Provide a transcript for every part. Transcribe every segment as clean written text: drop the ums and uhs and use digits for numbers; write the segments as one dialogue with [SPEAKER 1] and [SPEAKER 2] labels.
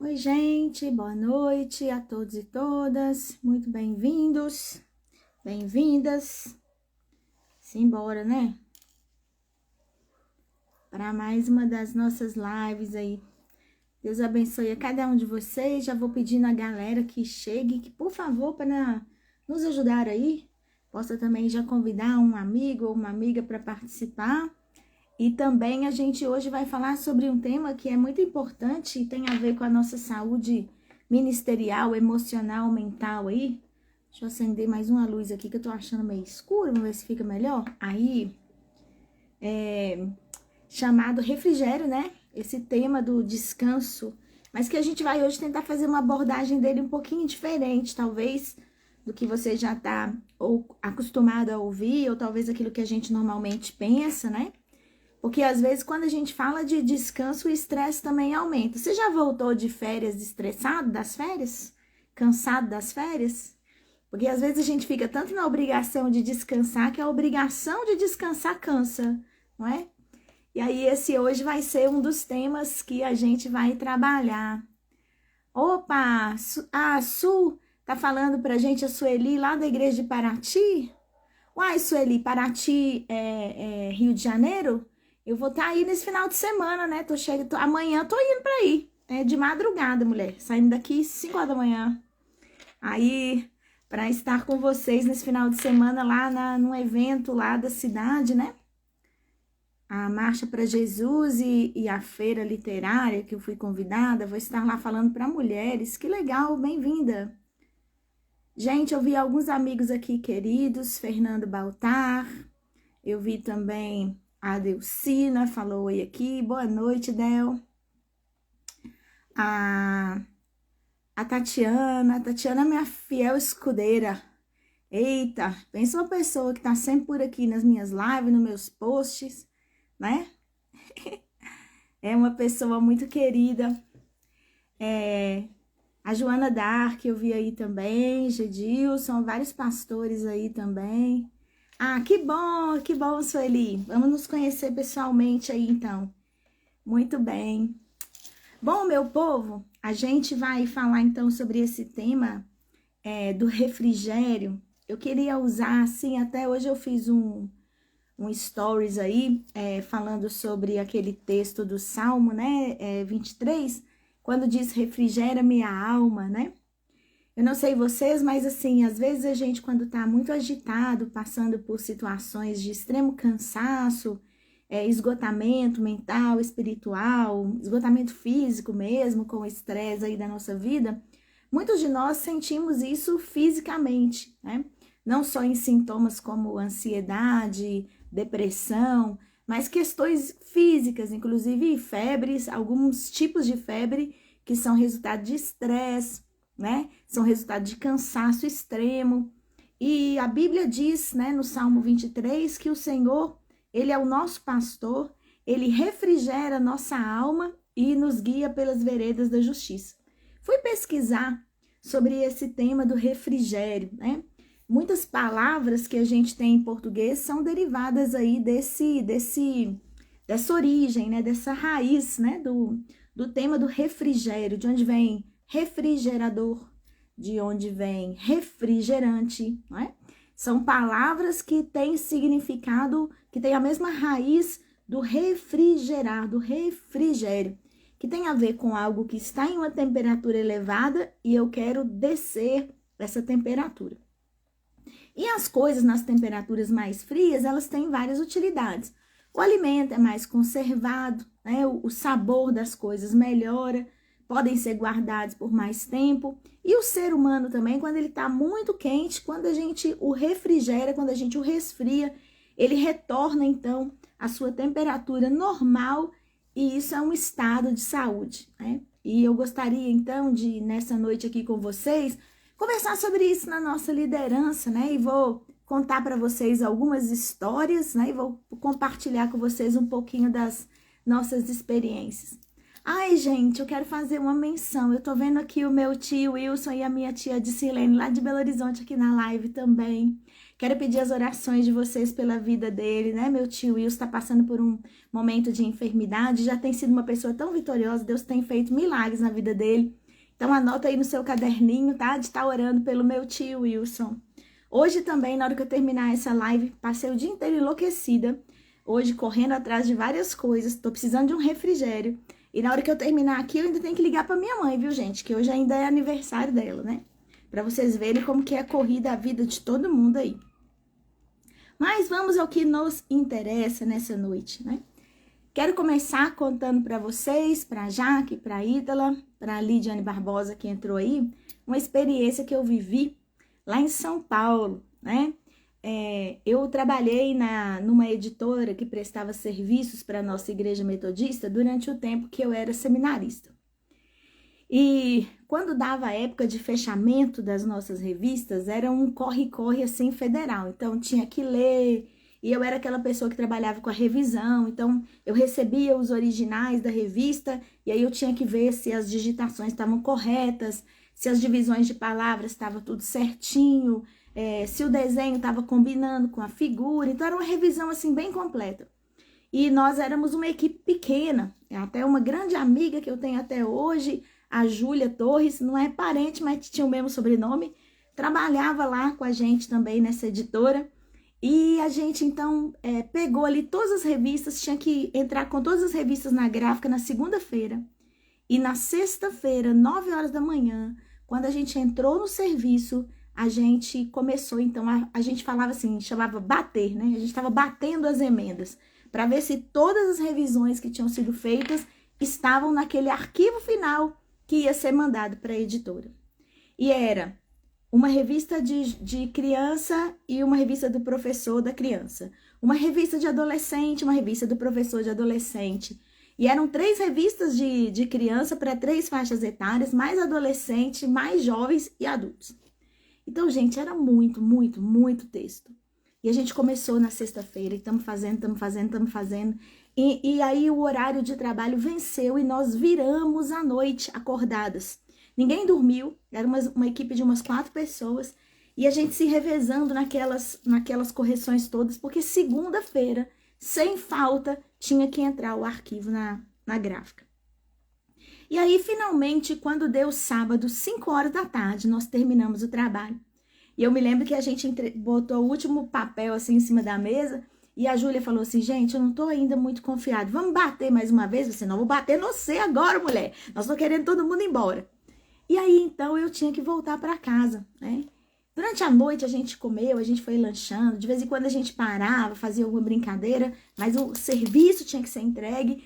[SPEAKER 1] Oi, gente, boa noite a todos e todas, muito bem-vindos, bem-vindas, simbora, né? Para mais uma das nossas lives aí. Deus abençoe a cada um de vocês, já vou pedindo a galera que chegue, que por favor, para nos ajudar aí, possa também já convidar um amigo ou uma amiga para participar. E também a gente hoje vai falar sobre um tema que é muito importante e tem a ver com a nossa saúde ministerial, emocional, mental aí. Deixa eu acender mais uma luz aqui que eu tô achando meio escuro, vamos ver se fica melhor. Aí, chamado refrigério, né? Esse tema do descanso, mas que a gente vai hoje tentar fazer uma abordagem dele um pouquinho diferente, talvez, do que você já tá ou acostumado a ouvir, ou talvez aquilo que a gente normalmente pensa, né? Porque às vezes quando a gente fala de descanso, o estresse também aumenta. Você já voltou de férias estressado das férias? Cansado das férias? Porque às vezes a gente fica tanto na obrigação de descansar, que a obrigação de descansar cansa, não é? E aí esse hoje vai ser um dos temas que a gente vai trabalhar. Opa, a Su tá falando pra gente, a Sueli lá da igreja de Paraty? Uai, Sueli, Paraty é Rio de Janeiro? Eu vou estar aí nesse final de semana, né? Amanhã tô indo pra aí. É de madrugada, mulher. Saindo daqui 5 horas da manhã. Aí, para estar com vocês nesse final de semana lá num evento lá da cidade, né? A Marcha para Jesus e a feira literária que eu fui convidada. Vou estar lá falando para mulheres. Que legal, bem-vinda. Gente, eu vi alguns amigos aqui queridos. Fernando Baltar. Eu vi também... A Delcina falou oi aqui. Boa noite, Del. A Tatiana. A Tatiana é minha fiel escudeira. Eita, pensa uma pessoa que tá sempre por aqui nas minhas lives, nos meus posts, né? É uma pessoa muito querida. A Joana Dark eu vi aí também. Gedilson, vários pastores aí também. Ah, que bom, Sueli. Vamos nos conhecer pessoalmente aí, então. Muito bem. Bom, meu povo, a gente vai falar, então, sobre esse tema do refrigério. Eu queria usar, assim, até hoje eu fiz um stories aí, falando sobre aquele texto do Salmo, né, 23, quando diz refrigera minha alma, né? Eu não sei vocês, mas assim, às vezes a gente quando tá muito agitado, passando por situações de extremo cansaço, esgotamento mental, espiritual, esgotamento físico mesmo, com o estresse aí da nossa vida, muitos de nós sentimos isso fisicamente, né? Não só em sintomas como ansiedade, depressão, mas questões físicas, inclusive febres, alguns tipos de febre que são resultado de estresse, né? São resultado de cansaço extremo. E a Bíblia diz, né, no Salmo 23, que o Senhor, Ele é o nosso pastor, Ele refrigera nossa alma e nos guia pelas veredas da justiça. Fui pesquisar sobre esse tema do refrigério, né? Muitas palavras que a gente tem em português são derivadas aí dessa origem, né? Dessa raiz, né? Do tema do refrigério, de onde vem refrigerador, de onde vem refrigerante, não é? São palavras que têm significado, que têm a mesma raiz do refrigerar, do refrigério, que tem a ver com algo que está em uma temperatura elevada e eu quero descer essa temperatura. E as coisas nas temperaturas mais frias, elas têm várias utilidades. O alimento é mais conservado, né? O sabor das coisas melhora, podem ser guardados por mais tempo. E o ser humano também, quando ele está muito quente, quando a gente o refrigera, quando a gente o resfria, ele retorna, então, à sua temperatura normal e isso é um estado de saúde, né? E eu gostaria, então, de, nessa noite aqui com vocês, conversar sobre isso na nossa liderança, né? E vou contar para vocês algumas histórias, né? E vou compartilhar com vocês um pouquinho das nossas experiências. Ai, gente, eu quero fazer uma menção. Eu tô vendo aqui o meu tio Wilson e a minha tia Dicilene lá de Belo Horizonte aqui na live também. Quero pedir as orações de vocês pela vida dele, né? Meu tio Wilson está passando por um momento de enfermidade, já tem sido uma pessoa tão vitoriosa, Deus tem feito milagres na vida dele. Então anota aí no seu caderninho, tá? De estar orando pelo meu tio Wilson. Hoje também, na hora que eu terminar essa live, passei o dia inteiro enlouquecida. Hoje correndo atrás de várias coisas, tô precisando de um refrigério. E na hora que eu terminar aqui, eu ainda tenho que ligar pra minha mãe, viu, gente? Que hoje ainda é aniversário dela, né? Pra vocês verem como que é a corrida, a vida de todo mundo aí. Mas vamos ao que nos interessa nessa noite, né? Quero começar contando pra vocês, pra Jaque, pra Ítala, pra Lidiane Barbosa que entrou aí, uma experiência que eu vivi lá em São Paulo, né? Eu trabalhei numa editora que prestava serviços para a nossa igreja metodista durante o tempo que eu era seminarista. E quando dava a época de fechamento das nossas revistas, era um corre-corre assim federal. Então tinha que ler, e eu era aquela pessoa que trabalhava com a revisão. Então eu recebia os originais da revista, e aí eu tinha que ver se as digitações estavam corretas, se as divisões de palavras estavam tudo certinho, se o desenho estava combinando com a figura. Então era uma revisão assim bem completa. E nós éramos uma equipe pequena, até uma grande amiga que eu tenho até hoje, a Júlia Torres, não é parente, mas tinha o mesmo sobrenome, trabalhava lá com a gente também nessa editora. E a gente então pegou ali todas as revistas, tinha que entrar com todas as revistas na gráfica na segunda-feira. E na sexta-feira, 9 horas da manhã, quando a gente entrou no serviço, a gente começou, então, a gente falava assim, chamava bater, né? A gente estava batendo as emendas, para ver se todas as revisões que tinham sido feitas estavam naquele arquivo final que ia ser mandado para a editora. E era uma revista de criança e uma revista do professor da criança. Uma revista de adolescente, uma revista do professor de adolescente. E eram 3 revistas de criança para 3 faixas etárias, mais adolescente, mais jovens e adultos. Então, gente, era muito, muito, muito texto. E a gente começou na sexta-feira, e estamos fazendo. E aí o horário de trabalho venceu e nós viramos a noite acordadas. Ninguém dormiu, era uma equipe de umas 4 pessoas. E a gente se revezando naquelas correções todas, porque segunda-feira, sem falta, tinha que entrar o arquivo na gráfica. E aí, finalmente, quando deu sábado, 5 horas da tarde, nós terminamos o trabalho. E eu me lembro que a gente botou o último papel assim em cima da mesa e a Júlia falou assim, gente, eu não tô ainda muito confiada, vamos bater mais uma vez? Eu disse, não, vou bater no você agora, mulher, nós estamos querendo todo mundo embora. E aí, então, eu tinha que voltar para casa, né? Durante a noite a gente comeu, a gente foi lanchando, de vez em quando a gente parava, fazia alguma brincadeira, mas o serviço tinha que ser entregue,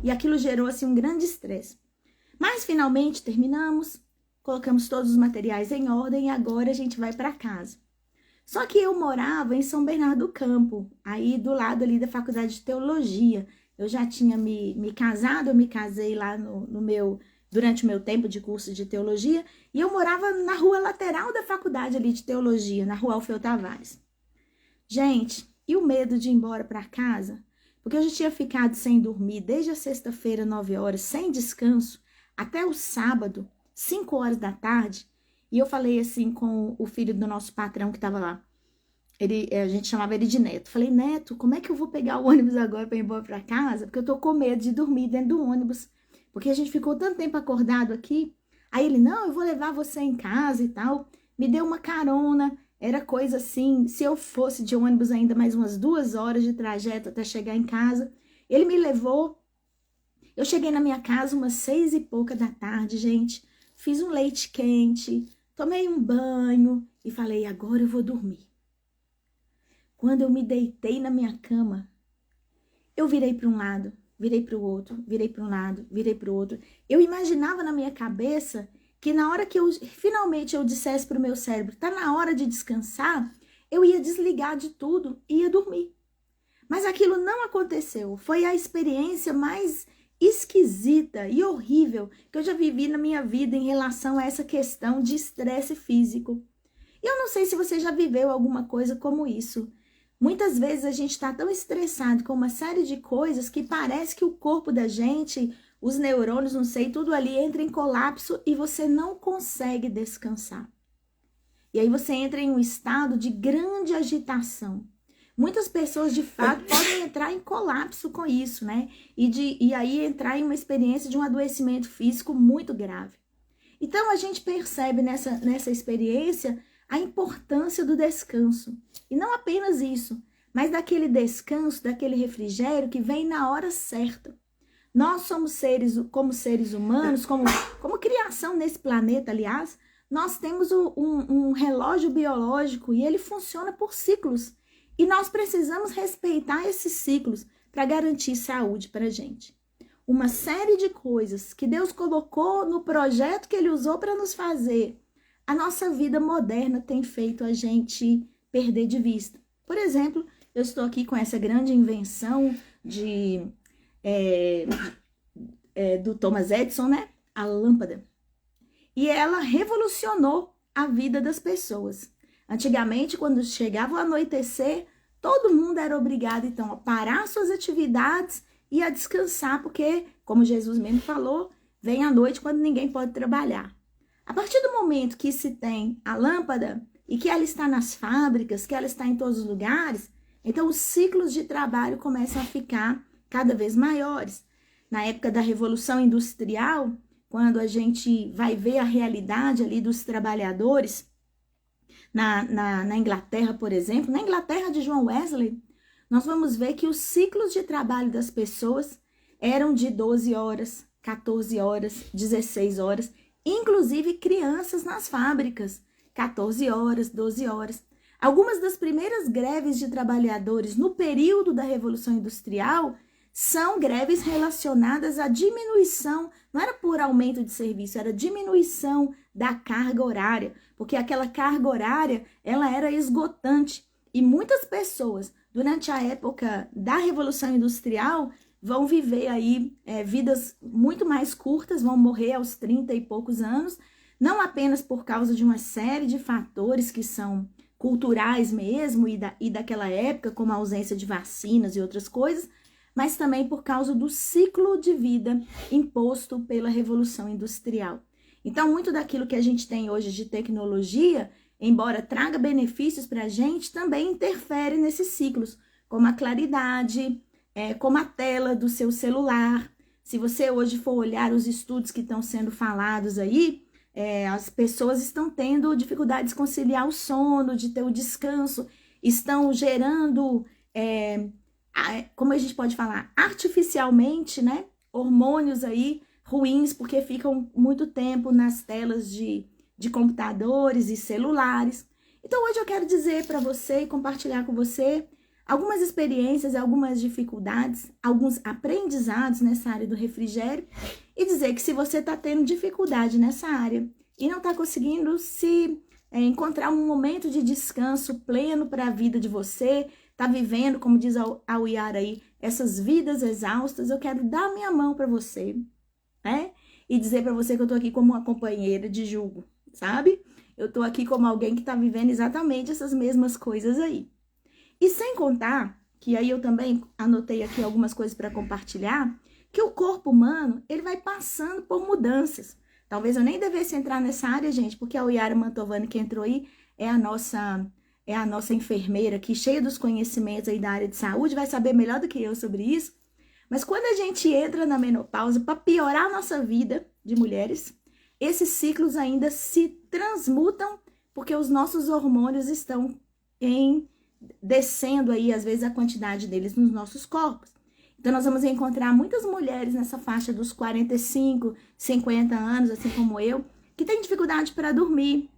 [SPEAKER 1] e aquilo gerou assim um grande estresse. Mas finalmente terminamos, colocamos todos os materiais em ordem e agora a gente vai para casa. Só que eu morava em São Bernardo do Campo, aí do lado ali da Faculdade de Teologia. Eu já tinha me casado, eu me casei lá durante o meu tempo de curso de teologia, e eu morava na rua lateral da faculdade ali de teologia, na rua Alfeu Tavares. Gente, e o medo de ir embora para casa? Porque eu já tinha ficado sem dormir desde a sexta-feira, 9 horas, sem descanso, até o sábado, 5 horas da tarde, e eu falei assim com o filho do nosso patrão que estava lá. A gente chamava ele de Neto. Falei, Neto, como é que eu vou pegar o ônibus agora para ir embora para casa? Porque eu tô com medo de dormir dentro do ônibus. Porque a gente ficou tanto tempo acordado aqui. Aí ele, não, eu vou levar você em casa e tal. Me deu uma carona. Era coisa assim, se eu fosse de ônibus ainda mais umas 2 horas de trajeto até chegar em casa. Ele me levou. Eu cheguei na minha casa umas 6 e pouca da tarde, gente. Fiz um leite quente, tomei um banho e falei, agora eu vou dormir. Quando eu me deitei na minha cama, eu virei para um lado, virei para o outro, virei para um lado, virei para o outro. Eu imaginava na minha cabeça que na hora que finalmente eu dissesse para o meu cérebro, tá na hora de descansar, eu ia desligar de tudo e ia dormir. Mas aquilo não aconteceu. Foi a experiência mais esquisita e horrível que eu já vivi na minha vida em relação a essa questão de estresse físico. E eu não sei se você já viveu alguma coisa como isso. Muitas vezes a gente está tão estressado com uma série de coisas que parece que o corpo da gente, os neurônios, não sei, tudo ali entra em colapso e você não consegue descansar. E aí você entra em um estado de grande agitação. Muitas pessoas, de fato, podem entrar em colapso com isso, né? E aí entrar em uma experiência de um adoecimento físico muito grave. Então, a gente percebe nessa experiência a importância do descanso. E não apenas isso, mas daquele descanso, daquele refrigério que vem na hora certa. Nós somos como seres humanos, como criação nesse planeta, aliás, nós temos um relógio biológico e ele funciona por ciclos. E nós precisamos respeitar esses ciclos para garantir saúde para a gente. Uma série de coisas que Deus colocou no projeto que Ele usou para nos fazer, a nossa vida moderna tem feito a gente perder de vista. Por exemplo, eu estou aqui com essa grande invenção do Thomas Edison, né? A lâmpada. E ela revolucionou a vida das pessoas. Antigamente, quando chegava o anoitecer, todo mundo era obrigado, então, a parar suas atividades e a descansar, porque, como Jesus mesmo falou, vem a noite quando ninguém pode trabalhar. A partir do momento que se tem a lâmpada e que ela está nas fábricas, que ela está em todos os lugares, então os ciclos de trabalho começam a ficar cada vez maiores. Na época da Revolução Industrial, quando a gente vai ver a realidade ali dos trabalhadores, na Inglaterra, por exemplo, na Inglaterra de João Wesley, nós vamos ver que os ciclos de trabalho das pessoas eram de 12 horas, 14 horas, 16 horas, inclusive crianças nas fábricas, 14 horas, 12 horas. Algumas das primeiras greves de trabalhadores no período da Revolução Industrial são greves relacionadas à diminuição, não era por aumento de serviço, era diminuição da carga horária, porque aquela carga horária, ela era esgotante. E muitas pessoas, durante a época da Revolução Industrial, vão viver aí vidas muito mais curtas, vão morrer aos 30 e poucos anos, não apenas por causa de uma série de fatores que são culturais mesmo e daquela época, como a ausência de vacinas e outras coisas, mas também por causa do ciclo de vida imposto pela Revolução Industrial. Então, muito daquilo que a gente tem hoje de tecnologia, embora traga benefícios para a gente, também interfere nesses ciclos, como a claridade, como a tela do seu celular. Se você hoje for olhar os estudos que estão sendo falados aí, as pessoas estão tendo dificuldades de conciliar o sono, de ter o descanso, estão gerando, como a gente pode falar, artificialmente, né, hormônios aí ruins, porque ficam muito tempo nas telas de computadores e celulares. Então hoje eu quero dizer para você e compartilhar com você algumas experiências, algumas dificuldades, alguns aprendizados nessa área do refrigério e dizer que se você está tendo dificuldade nessa área e não está conseguindo encontrar um momento de descanso pleno para a vida de você, está vivendo, como diz a Uyara aí, essas vidas exaustas, eu quero dar minha mão para você, né? E dizer para você que eu estou aqui como uma companheira de jugo, sabe? Eu estou aqui como alguém que está vivendo exatamente essas mesmas coisas aí. E sem contar, que aí eu também anotei aqui algumas coisas para compartilhar, que o corpo humano, ele vai passando por mudanças. Talvez eu nem devesse entrar nessa área, gente, porque a Uyara Mantovani que entrou aí é a nossa enfermeira aqui, cheia dos conhecimentos aí da área de saúde, vai saber melhor do que eu sobre isso. Mas quando a gente entra na menopausa, para piorar a nossa vida de mulheres, esses ciclos ainda se transmutam porque os nossos hormônios estão descendo aí, às vezes, a quantidade deles nos nossos corpos. Então, nós vamos encontrar muitas mulheres nessa faixa dos 45, 50 anos, assim como eu, que tem dificuldade para dormir,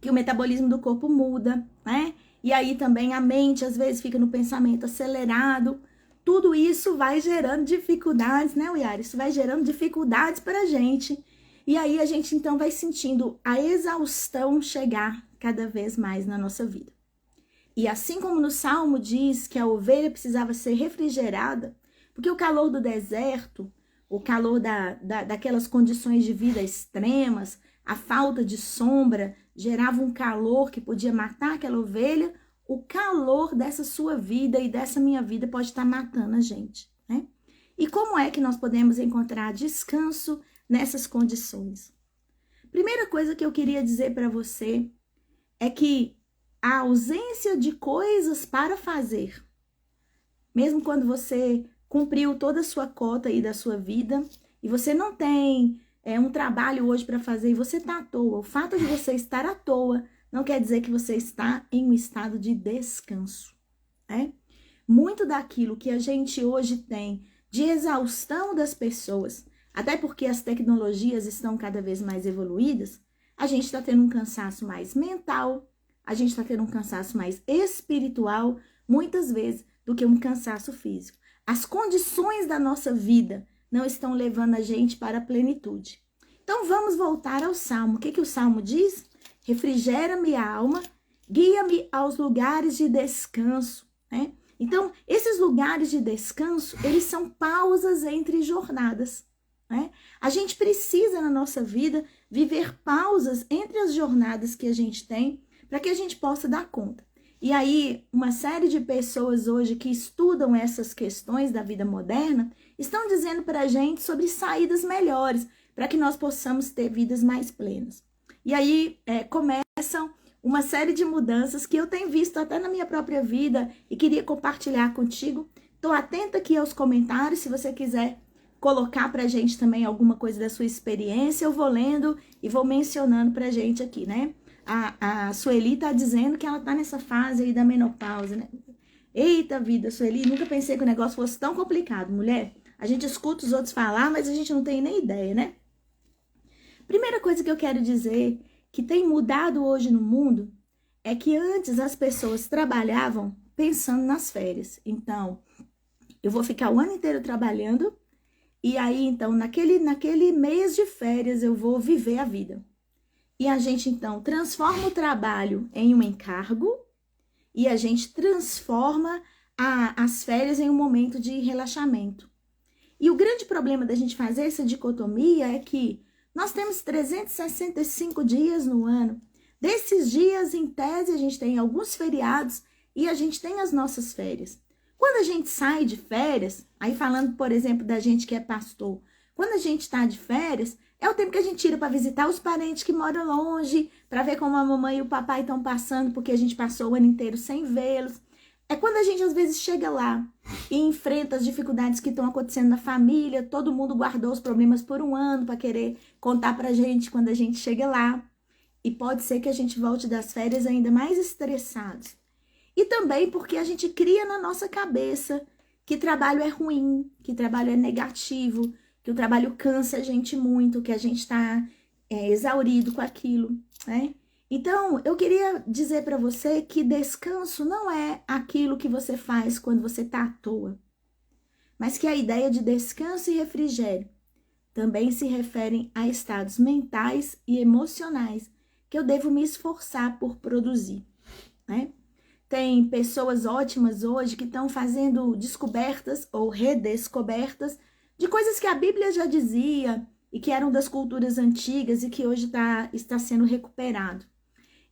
[SPEAKER 1] que o metabolismo do corpo muda, né? E aí também a mente, às vezes, fica no pensamento acelerado. Tudo isso vai gerando dificuldades, né, Uyara? Isso vai gerando dificuldades para a gente. E aí a gente, então, vai sentindo a exaustão chegar cada vez mais na nossa vida. E assim como no Salmo diz que a ovelha precisava ser refrigerada, porque o calor do deserto, o calor daquelas condições de vida extremas, a falta de sombra, gerava um calor que podia matar aquela ovelha, o calor dessa sua vida e dessa minha vida pode estar matando a gente, né? E como é que nós podemos encontrar descanso nessas condições? Primeira coisa que eu queria dizer para você é que a ausência de coisas para fazer, mesmo quando você cumpriu toda a sua cota aí da sua vida e você não tem um trabalho hoje para fazer e você está à toa, o fato de você estar à toa não quer dizer que você está em um estado de descanso, né? Muito daquilo que a gente hoje tem de exaustão das pessoas, até porque as tecnologias estão cada vez mais evoluídas, a gente está tendo um cansaço mais mental, a gente está tendo um cansaço mais espiritual, muitas vezes, do que um cansaço físico. As condições da nossa vida não estão levando a gente para a plenitude. Então, vamos voltar ao Salmo. O que o Salmo diz? Refrigera-me a alma, guia-me aos lugares de descanso, né? Então, esses lugares de descanso, eles são pausas entre jornadas, né? A gente precisa, na nossa vida, viver pausas entre as jornadas que a gente tem, para que a gente possa dar conta. E aí, uma série de pessoas hoje que estudam essas questões da vida moderna, estão dizendo para a gente sobre saídas melhores, para que nós possamos ter vidas mais plenas. E aí, começam uma série de mudanças que eu tenho visto até na minha própria vida e queria compartilhar contigo. Estou atenta aqui aos comentários, se você quiser colocar para a gente também alguma coisa da sua experiência, eu vou lendo e vou mencionando para a gente aqui, né? A Sueli está dizendo que ela está nessa fase aí da menopausa, né? Eita vida, Sueli, nunca pensei que o negócio fosse tão complicado, mulher. A gente escuta os outros falar, mas a gente não tem nem ideia, né? Primeira coisa que eu quero dizer que tem mudado hoje no mundo é que antes as pessoas trabalhavam pensando nas férias. Então, eu vou ficar o ano inteiro trabalhando e aí, então, naquele mês de férias eu vou viver a vida. E a gente, então, transforma o trabalho em um encargo e a gente transforma as férias em um momento de relaxamento. E o grande problema da gente fazer essa dicotomia é que nós temos 365 dias no ano. Desses dias, em tese, a gente tem alguns feriados e a gente tem as nossas férias. Quando a gente sai de férias, aí falando, por exemplo, da gente que é pastor, quando a gente está de férias, é o tempo que a gente tira para visitar os parentes que moram longe, para ver como a mamãe e o papai estão passando, porque a gente passou o ano inteiro sem vê-los. É quando a gente às vezes chega lá e enfrenta as dificuldades que estão acontecendo na família, todo mundo guardou os problemas por um ano para querer contar pra gente quando a gente chega lá. E pode ser que a gente volte das férias ainda mais estressados. E também porque a gente cria na nossa cabeça que trabalho é ruim, que trabalho é negativo, que o trabalho cansa a gente muito, que a gente está exaurido com aquilo, né? Então, eu queria dizer para você que descanso não é aquilo que você faz quando você está à toa, mas que a ideia de descanso e refrigério também se referem a estados mentais e emocionais que eu devo me esforçar por produzir, né? Tem pessoas ótimas hoje que estão fazendo descobertas ou redescobertas de coisas que a Bíblia já dizia e que eram das culturas antigas e que hoje está sendo recuperado.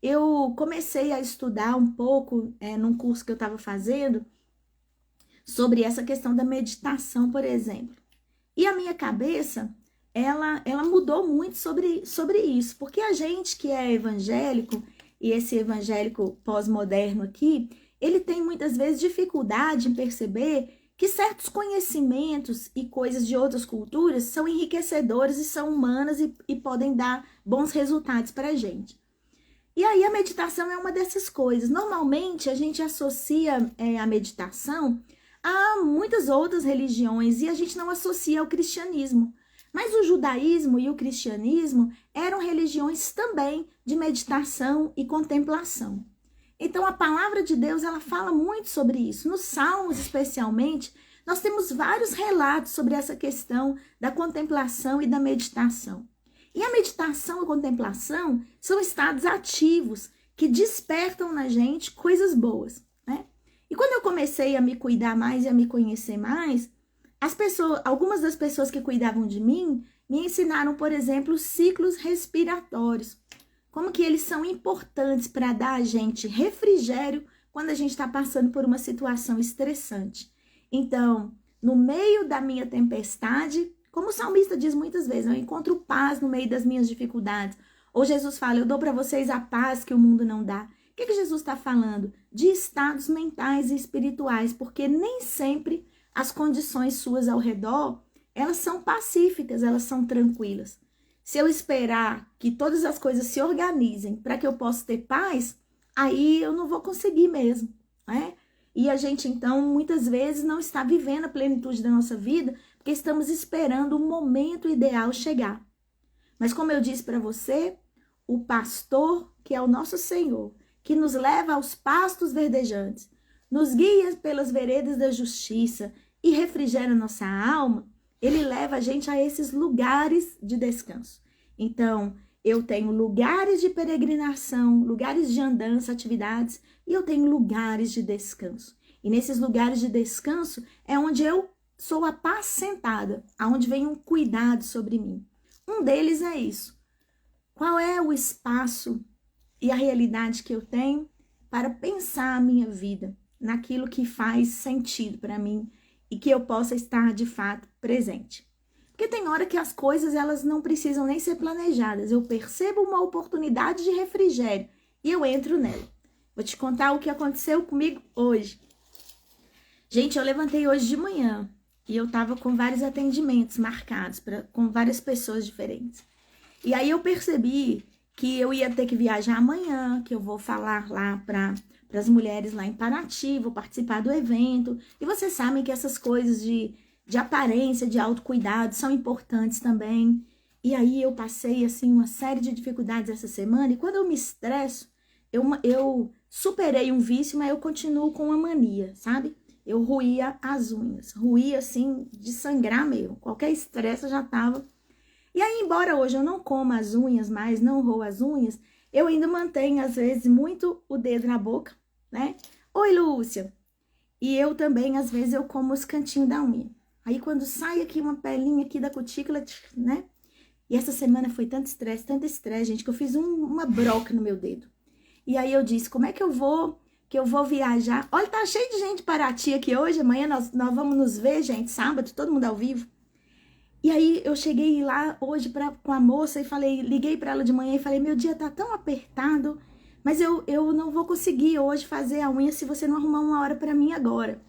[SPEAKER 1] Eu comecei a estudar um pouco num curso que eu estava fazendo sobre essa questão da meditação, por exemplo. E a minha cabeça, ela mudou muito sobre isso, porque a gente que é evangélico, e esse evangélico pós-moderno aqui, ele tem muitas vezes dificuldade em perceber que certos conhecimentos e coisas de outras culturas são enriquecedores e são humanas e podem dar bons resultados para a gente. E aí a meditação é uma dessas coisas. Normalmente a gente associa a meditação a muitas outras religiões e a gente não associa ao cristianismo. Mas o judaísmo e o cristianismo eram religiões também de meditação e contemplação. Então a palavra de Deus, ela fala muito sobre isso. Nos Salmos, especialmente, nós temos vários relatos sobre essa questão da contemplação e da meditação. E a meditação e a contemplação são estados ativos que despertam na gente coisas boas, né? E quando eu comecei a me cuidar mais e a me conhecer mais, algumas das pessoas que cuidavam de mim me ensinaram, por exemplo, os ciclos respiratórios. Como que eles são importantes para dar a gente refrigério quando a gente está passando por uma situação estressante. Então, no meio da minha tempestade, como o salmista diz muitas vezes, eu encontro paz no meio das minhas dificuldades. Ou Jesus fala, eu dou para vocês a paz que o mundo não dá. O que Jesus está falando? De estados mentais e espirituais, porque nem sempre as condições suas ao redor, elas são pacíficas, elas são tranquilas. Se eu esperar que todas as coisas se organizem para que eu possa ter paz, aí eu não vou conseguir mesmo, né? E a gente, então, muitas vezes não está vivendo a plenitude da nossa vida porque estamos esperando o momento ideal chegar. Mas como eu disse para você, o pastor, que é o nosso Senhor, que nos leva aos pastos verdejantes, nos guia pelas veredas da justiça e refrigera nossa alma, ele leva a gente a esses lugares de descanso. Então, eu tenho lugares de peregrinação, lugares de andança, atividades, e eu tenho lugares de descanso. E nesses lugares de descanso é onde eu sou apacentada, aonde vem um cuidado sobre mim. Um deles é isso. Qual é o espaço e a realidade que eu tenho para pensar a minha vida naquilo que faz sentido para mim e que eu possa estar de fato presente? Porque tem hora que as coisas elas não precisam nem ser planejadas. Eu percebo uma oportunidade de refrigério e eu entro nela. Vou te contar o que aconteceu comigo hoje. Gente, eu levantei hoje de manhã e eu tava com vários atendimentos marcados com várias pessoas diferentes. E aí eu percebi que eu ia ter que viajar amanhã, que eu vou falar lá para as mulheres lá em Paraty, vou participar do evento. E vocês sabem que essas coisas de aparência, de autocuidado são importantes também. E aí eu passei assim uma série de dificuldades essa semana e quando eu me estresso, eu superei um vício, mas eu continuo com uma mania, sabe? Eu roía as unhas, roía assim de sangrar mesmo, qualquer estresse eu já tava. E aí, embora hoje eu não coma as unhas mais, não roo as unhas, eu ainda mantenho às vezes muito o dedo na boca, né? Oi, Lúcia! E eu também, às vezes, eu como os cantinhos da unha. Aí quando sai aqui uma pelinha aqui da cutícula, né? E essa semana foi tanto estresse, gente, que eu fiz uma broca no meu dedo. E aí eu disse, como é que eu vou viajar? Olha, tá cheio de gente de Paraty aqui hoje, amanhã nós vamos nos ver, gente, sábado, todo mundo ao vivo. E aí eu cheguei lá hoje com a moça e liguei para ela de manhã e falei, meu dia tá tão apertado, mas eu não vou conseguir hoje fazer a unha se você não arrumar uma hora para mim agora.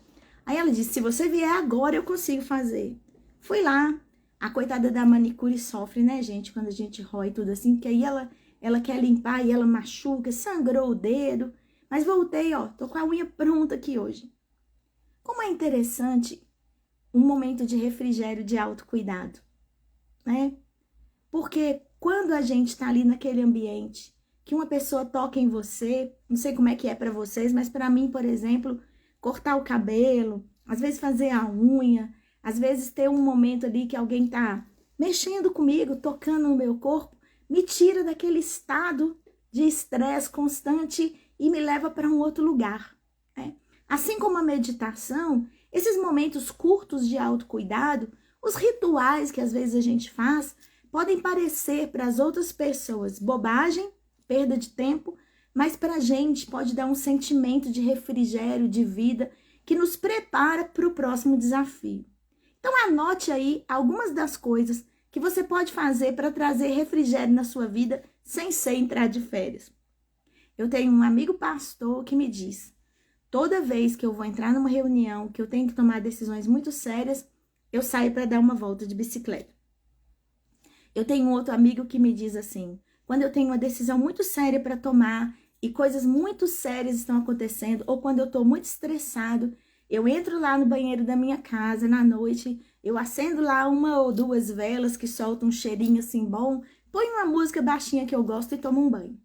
[SPEAKER 1] Aí ela disse, se você vier agora eu consigo fazer. Fui lá, a coitada da manicure sofre, né, gente, quando a gente rói tudo assim, porque aí ela quer limpar e ela machuca, sangrou o dedo, mas voltei, ó, tô com a unha pronta aqui hoje. Como é interessante um momento de refrigério, de autocuidado, né? Porque quando a gente tá ali naquele ambiente, que uma pessoa toca em você, não sei como é que é para vocês, mas para mim, por exemplo, cortar o cabelo, às vezes fazer a unha, às vezes ter um momento ali que alguém tá mexendo comigo, tocando no meu corpo, me tira daquele estado de estresse constante e me leva para um outro lugar, né? Assim como a meditação, esses momentos curtos de autocuidado, os rituais que às vezes a gente faz, podem parecer para as outras pessoas bobagem, perda de tempo, mas para a gente pode dar um sentimento de refrigério, de vida, que nos prepara para o próximo desafio. Então anote aí algumas das coisas que você pode fazer para trazer refrigério na sua vida sem ser entrar de férias. Eu tenho um amigo pastor que me diz, toda vez que eu vou entrar numa reunião, que eu tenho que tomar decisões muito sérias, eu saio para dar uma volta de bicicleta. Eu tenho um outro amigo que me diz assim, quando eu tenho uma decisão muito séria para tomar e coisas muito sérias estão acontecendo, ou quando eu estou muito estressado, eu entro lá no banheiro da minha casa na noite, eu acendo lá uma ou duas velas que soltam um cheirinho assim bom, ponho uma música baixinha que eu gosto e tomo um banho.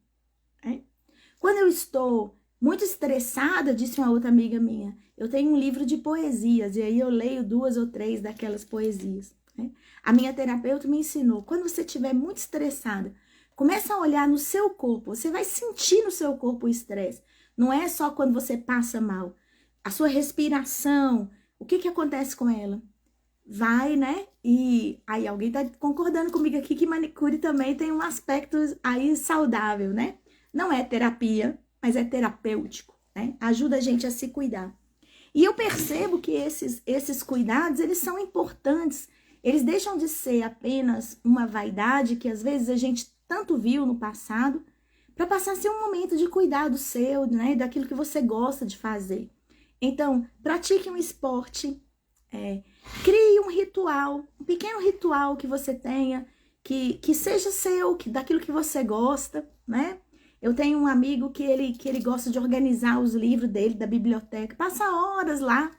[SPEAKER 1] Quando eu estou muito estressada, disse uma outra amiga minha, eu tenho um livro de poesias e aí eu leio 2 ou 3 daquelas poesias. A minha terapeuta me ensinou, quando você estiver muito estressada, começa a olhar no seu corpo, você vai sentir no seu corpo o estresse. Não é só quando você passa mal. A sua respiração, o que acontece com ela? Vai, né? E aí alguém tá concordando comigo aqui que manicure também tem um aspecto aí saudável, né? Não é terapia, mas é terapêutico, né? Ajuda a gente a se cuidar. E eu percebo que esses cuidados, eles são importantes. Eles deixam de ser apenas uma vaidade que às vezes a gente tanto viu no passado, para passar a ser um momento de cuidado seu, né, daquilo que você gosta de fazer. Então, pratique um esporte, crie um ritual, um pequeno ritual que você tenha, que seja seu, daquilo que você gosta, né? Eu tenho um amigo que ele gosta de organizar os livros dele, da biblioteca, passa horas lá,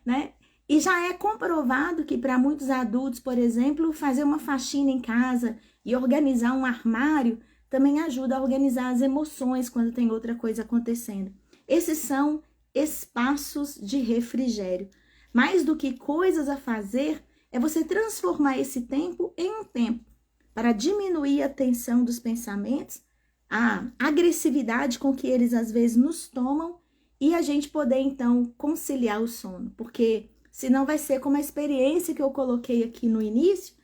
[SPEAKER 1] né? E já é comprovado que para muitos adultos, por exemplo, fazer uma faxina em casa e organizar um armário também ajuda a organizar as emoções quando tem outra coisa acontecendo. Esses são espaços de refrigério. Mais do que coisas a fazer, é você transformar esse tempo em um tempo para diminuir a tensão dos pensamentos, a agressividade com que eles às vezes nos tomam e a gente poder então conciliar o sono, porque senão vai ser como a experiência que eu coloquei aqui no início,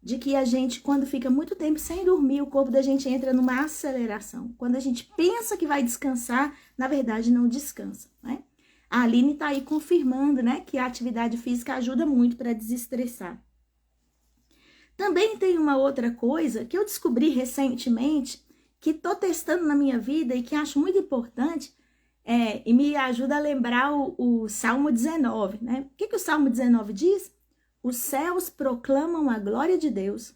[SPEAKER 1] de que a gente, quando fica muito tempo sem dormir, o corpo da gente entra numa aceleração. Quando a gente pensa que vai descansar, na verdade não descansa, né? A Aline está aí confirmando, né, que a atividade física ajuda muito para desestressar. Também tem uma outra coisa que eu descobri recentemente, que estou testando na minha vida e que acho muito importante, e me ajuda a lembrar o Salmo 19, né? O que o Salmo 19 diz? Os céus proclamam a glória de Deus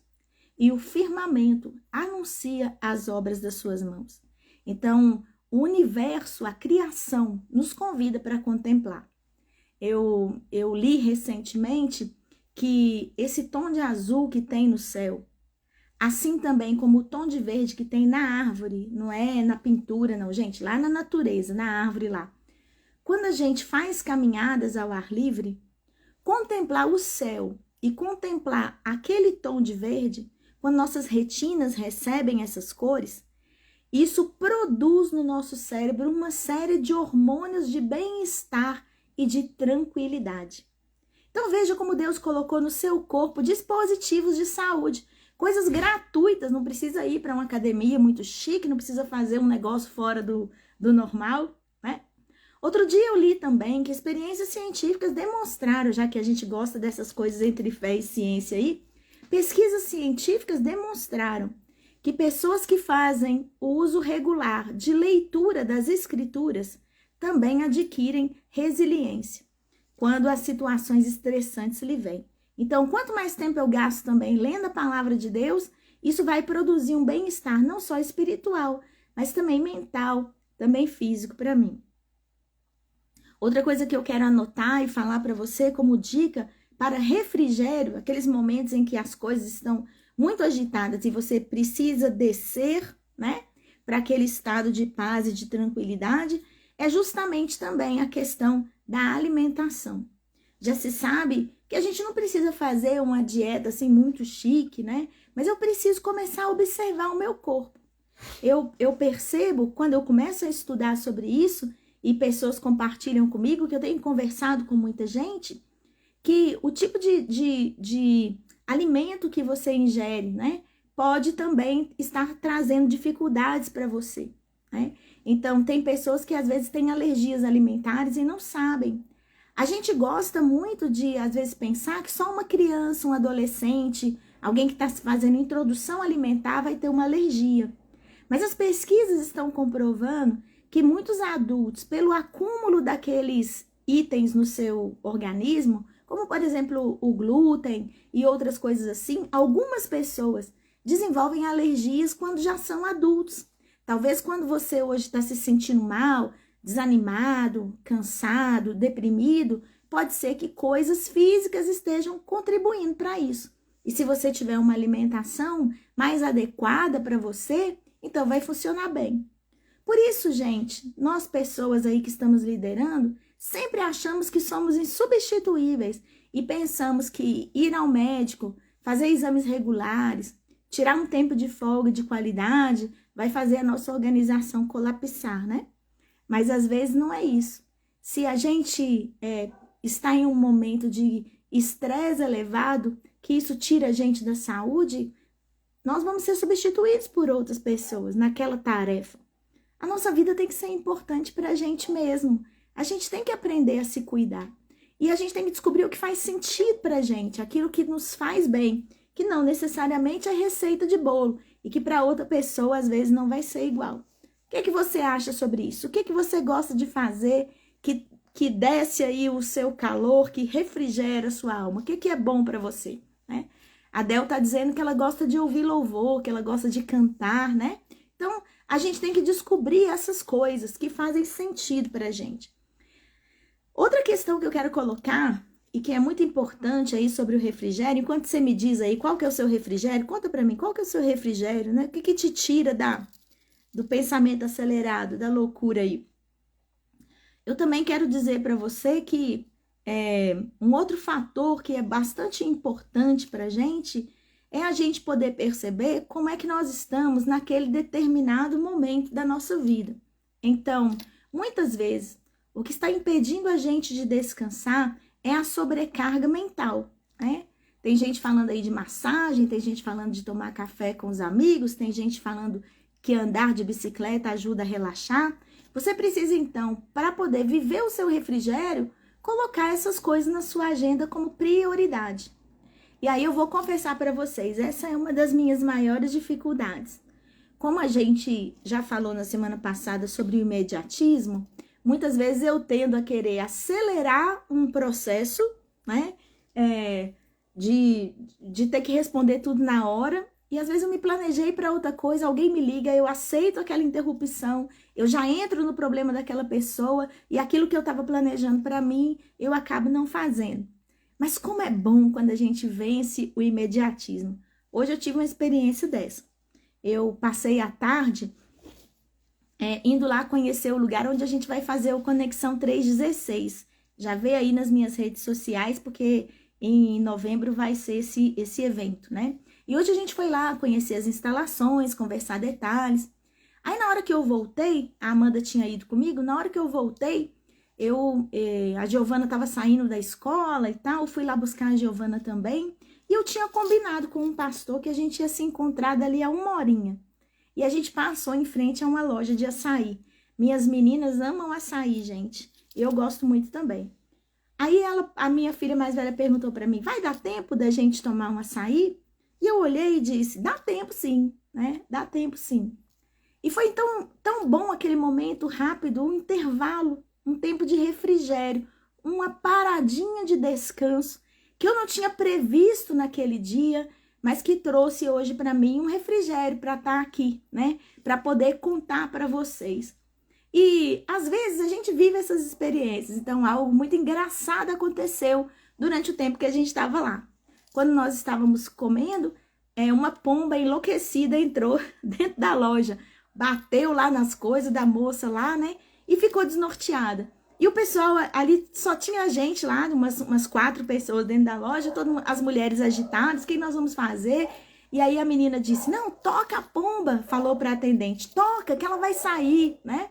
[SPEAKER 1] e o firmamento anuncia as obras das suas mãos. Então, o universo, a criação, nos convida para contemplar. Eu li recentemente que esse tom de azul que tem no céu, assim também como o tom de verde que tem na árvore, não é na pintura não, gente, lá na natureza, na árvore lá. Quando a gente faz caminhadas ao ar livre, contemplar o céu e contemplar aquele tom de verde, quando nossas retinas recebem essas cores, isso produz no nosso cérebro uma série de hormônios de bem-estar e de tranquilidade. Então veja como Deus colocou no seu corpo dispositivos de saúde, coisas gratuitas, não precisa ir para uma academia muito chique, não precisa fazer um negócio fora do normal, né? Outro dia eu li também que experiências científicas demonstraram, já que a gente gosta dessas coisas entre fé e ciência aí, pesquisas científicas demonstraram que pessoas que fazem o uso regular de leitura das escrituras também adquirem resiliência quando as situações estressantes lhe vêm. Então, quanto mais tempo eu gasto também lendo a palavra de Deus, isso vai produzir um bem-estar não só espiritual, mas também mental, também físico para mim. Outra coisa que eu quero anotar e falar para você como dica para refrigério, aqueles momentos em que as coisas estão muito agitadas e você precisa descer, né, para aquele estado de paz e de tranquilidade, é justamente também a questão da alimentação. Já se sabe que a gente não precisa fazer uma dieta assim muito chique, né? Mas eu preciso começar a observar o meu corpo. Eu percebo, quando eu começo a estudar sobre isso, e pessoas compartilham comigo, que eu tenho conversado com muita gente, que o tipo de alimento que você ingere, né, pode também estar trazendo dificuldades para você, né? Então, tem pessoas que às vezes têm alergias alimentares e não sabem. A gente gosta muito de, às vezes, pensar que só uma criança, um adolescente, alguém que está fazendo introdução alimentar vai ter uma alergia. Mas as pesquisas estão comprovando que muitos adultos, pelo acúmulo daqueles itens no seu organismo, como, por exemplo, o glúten e outras coisas assim, algumas pessoas desenvolvem alergias quando já são adultos. Talvez quando você hoje está se sentindo mal, desanimado, cansado, deprimido, pode ser que coisas físicas estejam contribuindo para isso. E se você tiver uma alimentação mais adequada para você, então vai funcionar bem. Por isso, gente, nós pessoas aí que estamos liderando, sempre achamos que somos insubstituíveis e pensamos que ir ao médico, fazer exames regulares, tirar um tempo de folga de qualidade, vai fazer a nossa organização colapsar, né? Mas às vezes não é isso. Se a gente está em um momento de estresse elevado, que isso tira a gente da saúde, nós vamos ser substituídos por outras pessoas naquela tarefa. A nossa vida tem que ser importante para a gente mesmo. A gente tem que aprender a se cuidar. E a gente tem que descobrir o que faz sentido para a gente, aquilo que nos faz bem, que não necessariamente é receita de bolo e que para outra pessoa às vezes não vai ser igual. O que você acha sobre isso? O que você gosta de fazer que desce aí o seu calor, que refrigera a sua alma? O que é bom para você, né? A Del tá dizendo que ela gosta de ouvir louvor, que ela gosta de cantar, né? Então, a gente tem que descobrir essas coisas que fazem sentido pra gente. Outra questão que eu quero colocar, e que é muito importante aí sobre o refrigério, enquanto você me diz aí qual que é o seu refrigério, conta pra mim qual que é o seu refrigério, né? O que te tira do pensamento acelerado, da loucura aí? Eu também quero dizer pra você que um outro fator que é bastante importante pra gente é a gente poder perceber como é que nós estamos naquele determinado momento da nossa vida. Então, muitas vezes, o que está impedindo a gente de descansar é a sobrecarga mental, né? Tem gente falando aí de massagem, tem gente falando de tomar café com os amigos, tem gente falando que andar de bicicleta ajuda a relaxar. Você precisa, então, para poder viver o seu refrigério, colocar essas coisas na sua agenda como prioridade. E aí eu vou confessar para vocês, essa é uma das minhas maiores dificuldades. Como a gente já falou na semana passada sobre o imediatismo, muitas vezes eu tendo a querer acelerar um processo, né, de ter que responder tudo na hora, e às vezes eu me planejei para outra coisa, alguém me liga, eu aceito aquela interrupção, eu já entro no problema daquela pessoa, e aquilo que eu estava planejando para mim, eu acabo não fazendo. Mas como é bom quando a gente vence o imediatismo. Hoje eu tive uma experiência dessa. Eu passei a tarde indo lá conhecer o lugar onde a gente vai fazer o Conexão 316. Já vê aí nas minhas redes sociais, porque em novembro vai ser esse evento, né? E hoje a gente foi lá conhecer as instalações, conversar detalhes. Aí na hora que eu voltei, a Amanda tinha ido comigo, na hora que eu voltei, a Giovana estava saindo da escola e tal, fui lá buscar a Giovana também, e eu tinha combinado com um pastor que a gente ia se encontrar dali a 1 horinha. E a gente passou em frente a uma loja de açaí. Minhas meninas amam açaí, gente. Eu gosto muito também. Aí a minha filha mais velha perguntou para mim, vai dar tempo da gente tomar um açaí? E eu olhei e disse, dá tempo sim, né? Dá tempo sim. E foi tão bom aquele momento rápido, um intervalo, um tempo de refrigério, uma paradinha de descanso que eu não tinha previsto naquele dia, mas que trouxe hoje para mim um refrigério para estar aqui, né? Para poder contar para vocês. E às vezes a gente vive essas experiências, então algo muito engraçado aconteceu durante o tempo que a gente estava lá. Quando nós estávamos comendo, uma pomba enlouquecida entrou dentro da loja, bateu lá nas coisas da moça lá, né? E ficou desnorteada. E o pessoal ali, só tinha gente lá, umas 4 pessoas dentro da loja, todas as mulheres agitadas, o que nós vamos fazer? E aí a menina disse, não, toca a pomba, falou para a atendente, toca que ela vai sair, né?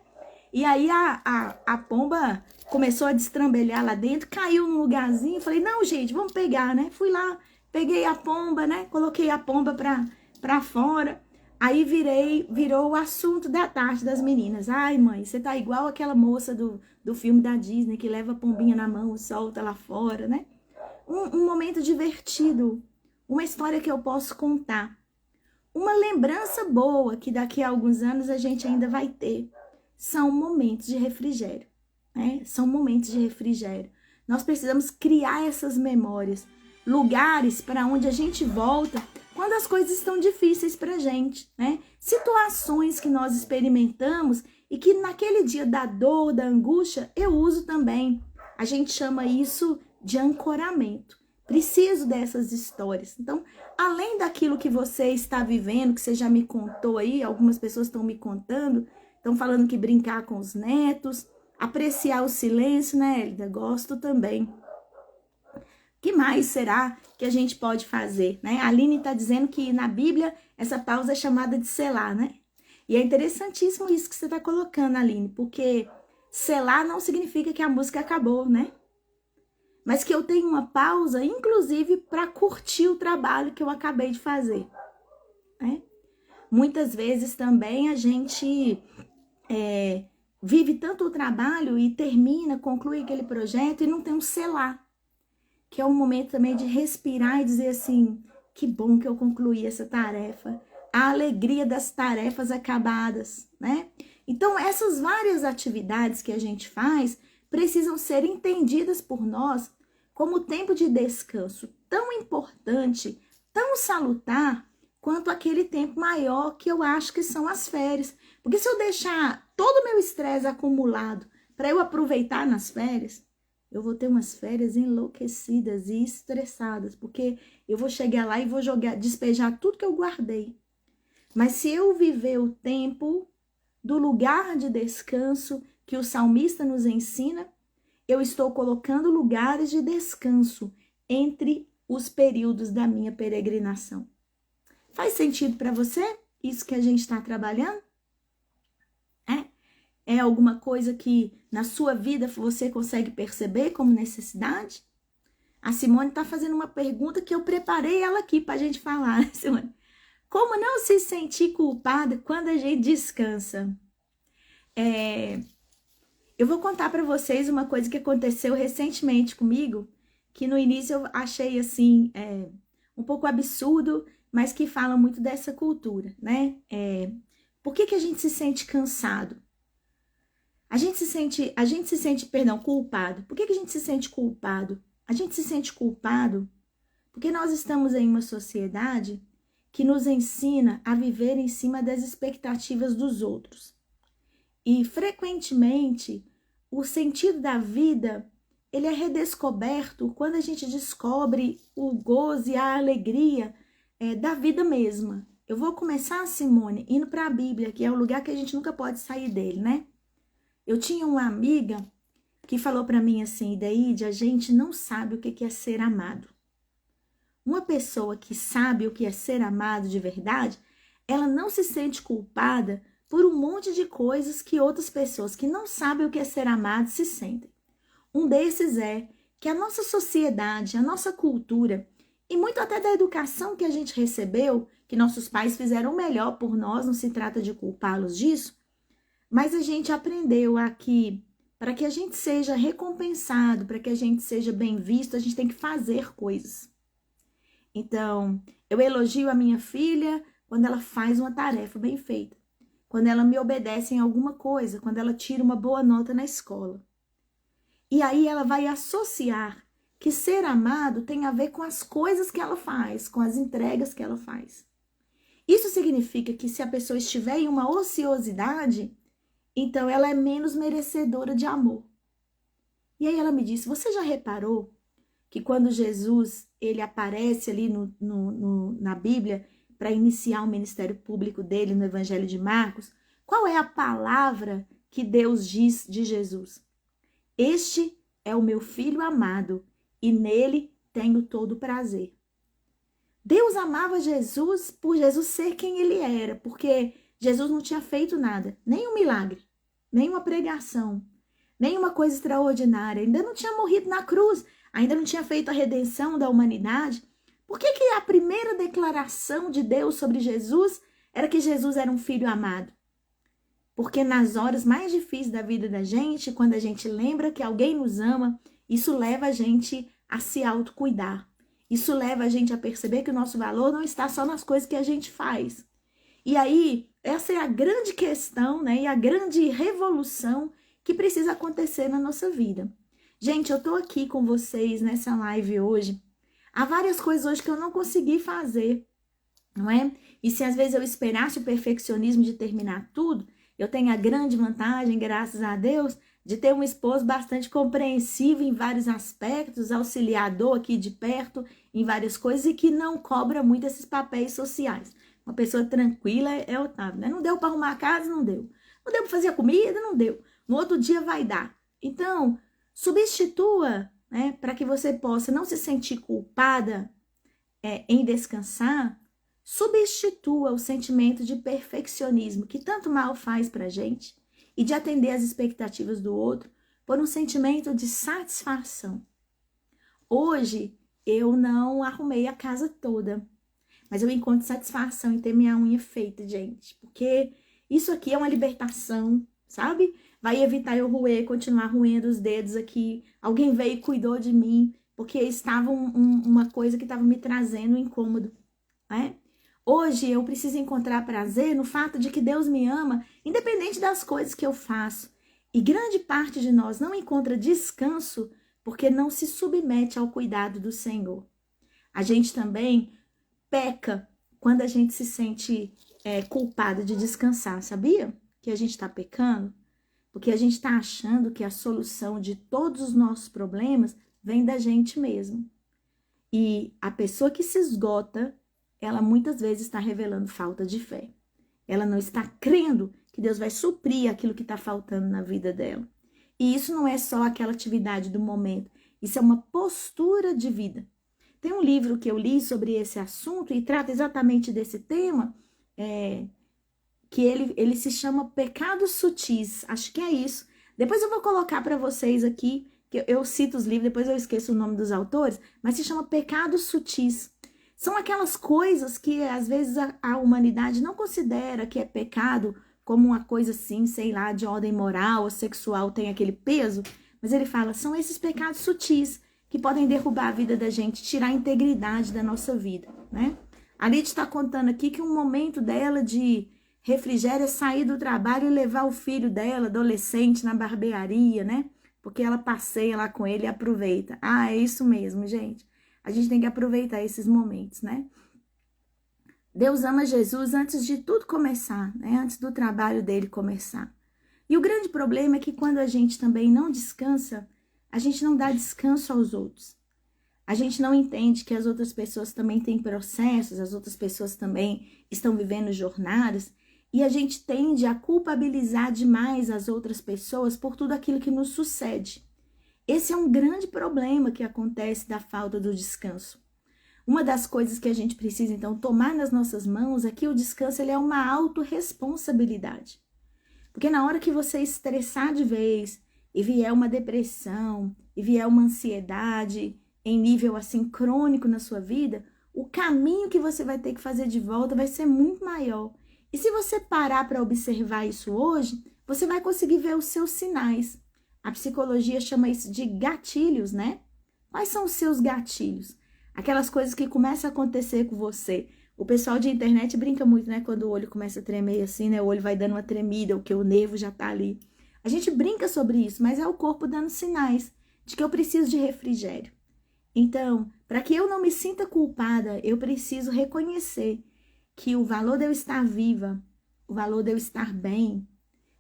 [SPEAKER 1] E aí a pomba começou a destrambelhar lá dentro, caiu num lugarzinho, falei, não, gente, vamos pegar, né? Fui lá, peguei a pomba, né? Coloquei a pomba pra fora. Aí virou o assunto da tarde das meninas. Ai, mãe, você tá igual aquela moça do filme da Disney que leva a pombinha na mão e solta lá fora, né? Um momento divertido, uma história que eu posso contar. Uma lembrança boa que daqui a alguns anos a gente ainda vai ter. São momentos de refrigério, né? São momentos de refrigério. Nós precisamos criar essas memórias, lugares para onde a gente volta quando as coisas estão difíceis para a gente, né? Situações que nós experimentamos e que naquele dia da dor, da angústia, eu uso também. A gente chama isso de ancoramento. Preciso dessas histórias. Então, além daquilo que você está vivendo, que você já me contou aí, algumas pessoas estão me contando, estão falando que brincar com os netos, apreciar o silêncio, né, Elida? Gosto também. O que mais será que a gente pode fazer, né? A Aline está dizendo que na Bíblia essa pausa é chamada de selar, né? E é interessantíssimo isso que você está colocando, Aline, porque selar não significa que a música acabou, né? Mas que eu tenho uma pausa, inclusive, para curtir o trabalho que eu acabei de fazer, né? Muitas vezes também a gente vive tanto o trabalho e conclui aquele projeto e não tem um selar, que é um momento também de respirar e dizer assim, Que bom que eu concluí essa tarefa. A alegria das tarefas acabadas, né? Então, essas várias atividades que a gente faz precisam ser entendidas por nós como tempo de descanso tão importante, tão salutar, quanto aquele tempo maior que eu acho que são as férias. Porque se eu deixar todo o meu estresse acumulado para eu aproveitar nas férias, eu vou ter umas férias enlouquecidas e estressadas, porque eu vou chegar lá e vou despejar tudo que eu guardei. Mas se eu viver o tempo do lugar de descanso que o salmista nos ensina, eu estou colocando lugares de descanso entre os períodos da minha peregrinação. Faz sentido para você isso que a gente está trabalhando? É alguma coisa que na sua vida você consegue perceber como necessidade? A Simone está fazendo uma pergunta que eu preparei ela aqui para a gente falar, né, Simone? Como não se sentir culpada quando a gente descansa? Eu vou contar para vocês uma coisa que aconteceu recentemente comigo, que no início eu achei assim, um pouco absurdo, mas que fala muito dessa cultura, né? Por que a gente se sente cansado? A gente se sente, culpado. Por que a gente se sente culpado? A gente se sente culpado porque nós estamos em uma sociedade que nos ensina a viver em cima das expectativas dos outros. E, frequentemente, o sentido da vida, ele é redescoberto quando a gente descobre o gozo e a alegria da vida mesma. Eu vou começar, Simone, indo para a Bíblia, que é o lugar que a gente nunca pode sair dele, né? Eu tinha uma amiga que falou para mim assim, Ideide, a gente não sabe o que é ser amado. Uma pessoa que sabe o que é ser amado de verdade, ela não se sente culpada por um monte de coisas que outras pessoas que não sabem o que é ser amado se sentem. Um desses é que a nossa sociedade, a nossa cultura, e muito até da educação que a gente recebeu, que nossos pais fizeram o melhor por nós, não se trata de culpá-los disso, mas a gente aprendeu aqui, para que a gente seja recompensado, para que a gente seja bem visto, a gente tem que fazer coisas. Então, eu elogio a minha filha quando ela faz uma tarefa bem feita, quando ela me obedece em alguma coisa, quando ela tira uma boa nota na escola. E aí ela vai associar que ser amado tem a ver com as coisas que ela faz, com as entregas que ela faz. Isso significa que se a pessoa estiver em uma ociosidade, então ela é menos merecedora de amor. E aí ela me disse, você já reparou que quando Jesus ele aparece ali na Bíblia para iniciar o ministério público dele no Evangelho de Marcos, qual é a palavra que Deus diz de Jesus? Este é o meu filho amado e nele tenho todo prazer. Deus amava Jesus por Jesus ser quem ele era, porque Jesus não tinha feito nada, nem um milagre, nem uma pregação, nem uma coisa extraordinária, ainda não tinha morrido na cruz, ainda não tinha feito a redenção da humanidade. Por que a primeira declaração de Deus sobre Jesus era que Jesus era um filho amado? Porque nas horas mais difíceis da vida da gente, quando a gente lembra que alguém nos ama, isso leva a gente a se autocuidar. Isso leva a gente a perceber que o nosso valor não está só nas coisas que a gente faz. E aí, essa é a grande questão, né? E a grande revolução que precisa acontecer na nossa vida. Gente, eu tô aqui com vocês nessa live hoje. Há várias coisas hoje que eu não consegui fazer, não é? E se às vezes eu esperasse o perfeccionismo de terminar tudo, eu tenho a grande vantagem, graças a Deus, de ter um esposo bastante compreensivo em vários aspectos, auxiliador aqui de perto em várias coisas e que não cobra muito esses papéis sociais. Uma pessoa tranquila é Otávio, né? Não deu para arrumar a casa, não deu. Não deu para fazer a comida, não deu. No outro dia vai dar. Então, substitua, né, para que você possa não se sentir culpada em descansar, substitua o sentimento de perfeccionismo que tanto mal faz para a gente e de atender às expectativas do outro por um sentimento de satisfação. Hoje eu não arrumei a casa toda, mas eu encontro satisfação em ter minha unha feita, gente, porque isso aqui é uma libertação, sabe? Vai evitar eu continuar roendo os dedos aqui. Alguém veio e cuidou de mim, porque estava uma coisa que estava me trazendo incômodo. né? Hoje eu preciso encontrar prazer no fato de que Deus me ama, independente das coisas que eu faço. E grande parte de nós não encontra descanso porque não se submete ao cuidado do Senhor. A gente também peca quando a gente se sente culpado de descansar, sabia? Que a gente está pecando, porque a gente está achando que a solução de todos os nossos problemas vem da gente mesmo. E a pessoa que se esgota, ela muitas vezes está revelando falta de fé. Ela não está crendo que Deus vai suprir aquilo que está faltando na vida dela. E isso não é só aquela atividade do momento, isso é uma postura de vida. Tem um livro que eu li sobre esse assunto e trata exatamente desse tema, que ele se chama Pecados Sutis, acho que é isso. Depois eu vou colocar para vocês aqui, que eu cito os livros, depois eu esqueço o nome dos autores, mas se chama Pecados Sutis. São aquelas coisas que às vezes a humanidade não considera que é pecado, como uma coisa assim, sei lá, de ordem moral ou sexual, tem aquele peso, mas ele fala, são esses pecados sutis que podem derrubar a vida da gente, tirar a integridade da nossa vida, né? A Lid está contando aqui que um momento dela de refrigério é sair do trabalho e levar o filho dela, adolescente, na barbearia, né? Porque ela passeia lá com ele e aproveita. Ah, é isso mesmo, gente. A gente tem que aproveitar esses momentos, né? Deus ama Jesus antes de tudo começar, né? Antes do trabalho dele começar. E o grande problema é que quando a gente também não descansa, a gente não dá descanso aos outros. A gente não entende que as outras pessoas também têm processos, as outras pessoas também estão vivendo jornadas, e a gente tende a culpabilizar demais as outras pessoas por tudo aquilo que nos sucede. Esse é um grande problema que acontece da falta do descanso. Uma das coisas que a gente precisa, então, tomar nas nossas mãos é que o descanso ele é uma autorresponsabilidade. Porque na hora que você estressar de vez e vier uma depressão, e vier uma ansiedade em nível assim crônico na sua vida, o caminho que você vai ter que fazer de volta vai ser muito maior. E se você parar para observar isso hoje, você vai conseguir ver os seus sinais. A psicologia chama isso de gatilhos, né? Quais são os seus gatilhos? Aquelas coisas que começam a acontecer com você. O pessoal de internet brinca muito, né? Quando o olho começa a tremer assim, né? O olho vai dando uma tremida, o que o nervo já tá ali. A gente brinca sobre isso, mas é o corpo dando sinais de que eu preciso de refrigério. Então, para que eu não me sinta culpada, eu preciso reconhecer que o valor de eu estar viva, o valor de eu estar bem,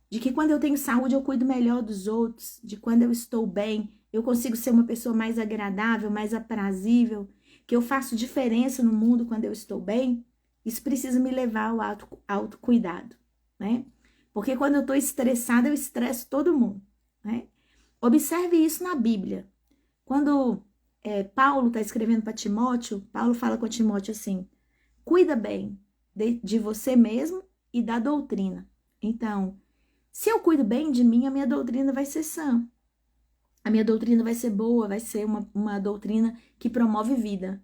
[SPEAKER 1] de que quando eu tenho saúde eu cuido melhor dos outros, de quando eu estou bem, eu consigo ser uma pessoa mais agradável, mais aprazível, que eu faço diferença no mundo quando eu estou bem, isso precisa me levar ao autocuidado, né? Porque quando eu estou estressada, eu estresso todo mundo, né? Observe isso na Bíblia. Quando Paulo está escrevendo para Timóteo, Paulo fala com Timóteo assim, cuida bem de você mesmo e da doutrina. Então, se eu cuido bem de mim, a minha doutrina vai ser sã. A minha doutrina vai ser boa, vai ser uma doutrina que promove vida.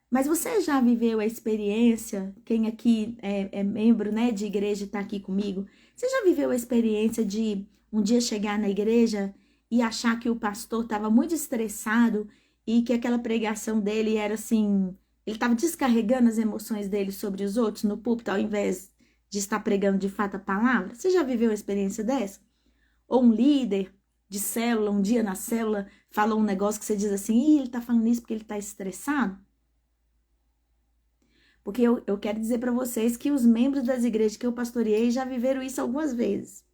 [SPEAKER 1] Mas você já viveu a experiência, quem aqui é membro, né, de igreja e está aqui comigo, você já viveu a experiência de um dia chegar na igreja e achar que o pastor estava muito estressado e que aquela pregação dele era assim, ele estava descarregando as emoções dele sobre os outros no púlpito ao invés de estar pregando de fato a palavra? Você já viveu uma experiência dessa? Ou um líder de célula, um dia na célula, falou um negócio que você diz assim, ele está falando isso porque ele está estressado? Porque eu quero dizer para vocês que os membros das igrejas que eu pastoreei já viveram isso algumas vezes.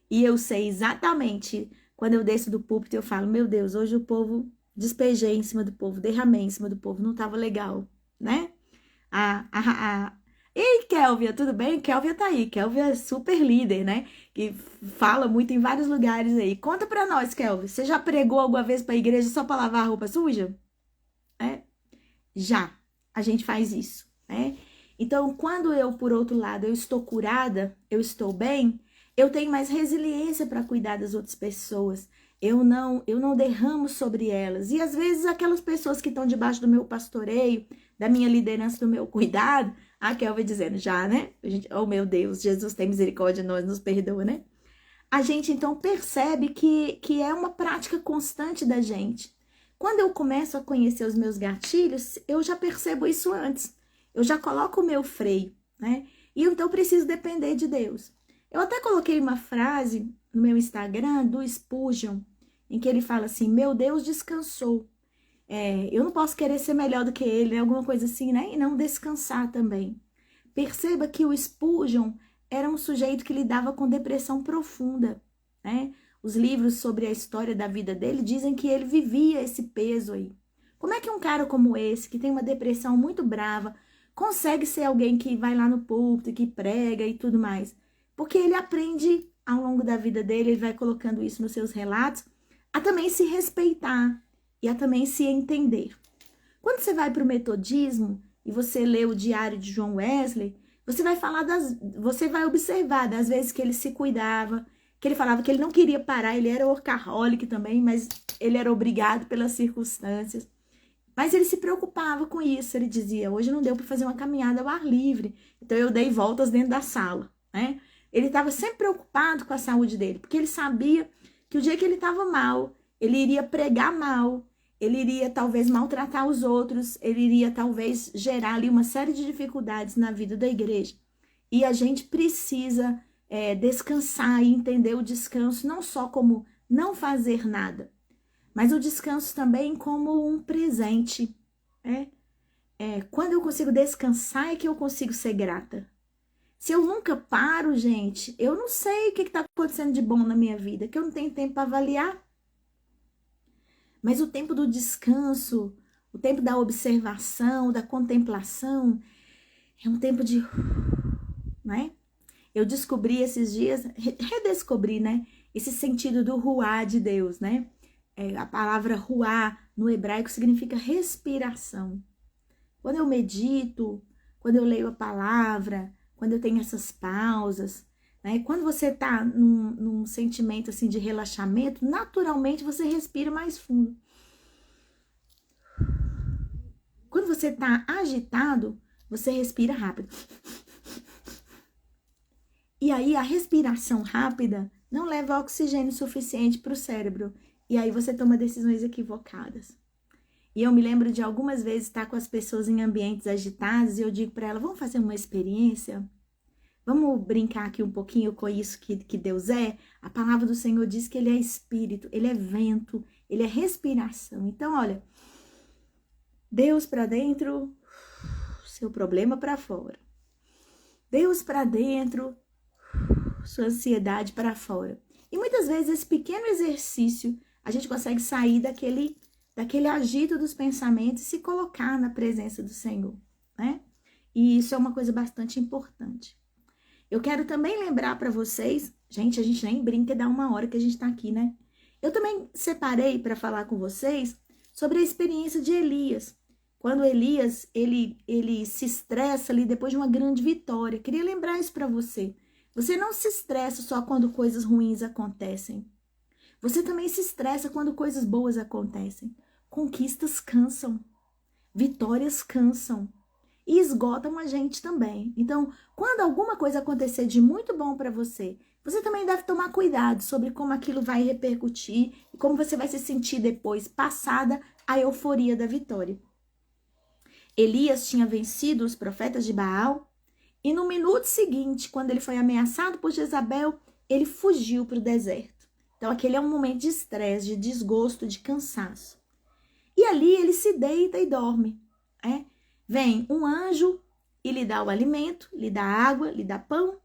[SPEAKER 1] E eu sei exatamente, quando eu desço do púlpito, eu falo, meu Deus, hoje o povo, despejei em cima do povo, derramei em cima do povo, não estava legal, né? Ei, Kélvia, tudo bem? Kélvia tá aí, Kélvia é super líder, né? Que fala muito em vários lugares aí. Conta pra nós, Kélvia, você já pregou alguma vez pra igreja só pra lavar a roupa suja? Já, a gente faz isso, né? Então, quando eu, por outro lado, eu estou curada, eu estou bem, eu tenho mais resiliência para cuidar das outras pessoas. Eu não derramo sobre elas. E às vezes aquelas pessoas que estão debaixo do meu pastoreio, da minha liderança, do meu cuidado, a Kelvin dizendo já, né? Oh meu Deus, Jesus tem misericórdia, nós nos perdoa, né? A gente então percebe que é uma prática constante da gente. Quando eu começo a conhecer os meus gatilhos, eu já percebo isso antes. eu já coloco o meu freio, né? E então eu preciso depender de Deus. Eu até coloquei uma frase no meu Instagram do Spurgeon, em que ele fala assim, meu Deus descansou. Eu não posso querer ser melhor do que ele, né? Alguma coisa assim, né? E não descansar também. Perceba que o Spurgeon era um sujeito que lidava com depressão profunda, né? Os livros sobre a história da vida dele dizem que ele vivia esse peso aí. Como é que um cara como esse, que tem uma depressão muito brava, consegue ser alguém que vai lá no púlpito, que prega e tudo mais? Porque ele aprende ao longo da vida dele, ele vai colocando isso nos seus relatos, a também se respeitar e a também se entender. Quando você vai para o metodismo e você lê o diário de John Wesley, você vai observar das vezes que ele se cuidava, que ele falava que ele não queria parar, ele era workaholic também, mas ele era obrigado pelas circunstâncias. Mas ele se preocupava com isso, ele dizia, hoje não deu para fazer uma caminhada ao ar livre, então eu dei voltas dentro da sala, né? Ele estava sempre preocupado com a saúde dele, porque ele sabia que o dia que ele estava mal, ele iria pregar mal, ele iria talvez maltratar os outros, ele iria talvez gerar ali uma série de dificuldades na vida da igreja. E a gente precisa descansar e entender o descanso não só como não fazer nada, mas o descanso também como um presente. Quando eu consigo descansar é que eu consigo ser grata. Se eu nunca paro, gente, eu não sei o que está acontecendo de bom na minha vida, que eu não tenho tempo para avaliar. Mas o tempo do descanso, o tempo da observação, da contemplação, é um tempo de... né? Eu descobri esses dias, redescobri, né? Esse sentido do ruá de Deus, né? A palavra ruá no hebraico significa respiração. Quando eu medito, quando eu leio a palavra, quando eu tenho essas pausas, né? Quando você tá num sentimento assim de relaxamento, naturalmente você respira mais fundo. Quando você tá agitado, você respira rápido. E aí a respiração rápida não leva oxigênio suficiente para o cérebro. E aí você toma decisões equivocadas. E eu me lembro de algumas vezes estar com as pessoas em ambientes agitados e eu digo para elas, vamos fazer uma experiência? Vamos brincar aqui um pouquinho com isso que Deus é? A palavra do Senhor diz que Ele é espírito, Ele é vento, Ele é respiração. Então, olha, Deus para dentro, seu problema para fora. Deus para dentro, sua ansiedade para fora. E muitas vezes esse pequeno exercício, a gente consegue sair daquele agito dos pensamentos e se colocar na presença do Senhor, né? E isso é uma coisa bastante importante. Eu quero também lembrar para vocês, gente, a gente nem brinca, dá uma hora que a gente tá aqui, né? Eu também separei para falar com vocês sobre a experiência de Elias. Quando Elias, ele se estressa ali depois de uma grande vitória. Queria lembrar isso para você. Você não se estressa só quando coisas ruins acontecem. Você também se estressa quando coisas boas acontecem. Conquistas cansam. Vitórias cansam. E esgotam a gente também. Então, quando alguma coisa acontecer de muito bom para você, você também deve tomar cuidado sobre como aquilo vai repercutir e como você vai se sentir depois, passada a euforia da vitória. Elias tinha vencido os profetas de Baal e no minuto seguinte, quando ele foi ameaçado por Jezabel, ele fugiu para o deserto. Então, aquele é um momento de estresse, de desgosto, de cansaço. E ali ele se deita e dorme. Vem um anjo e lhe dá o alimento, lhe dá água, lhe dá pão.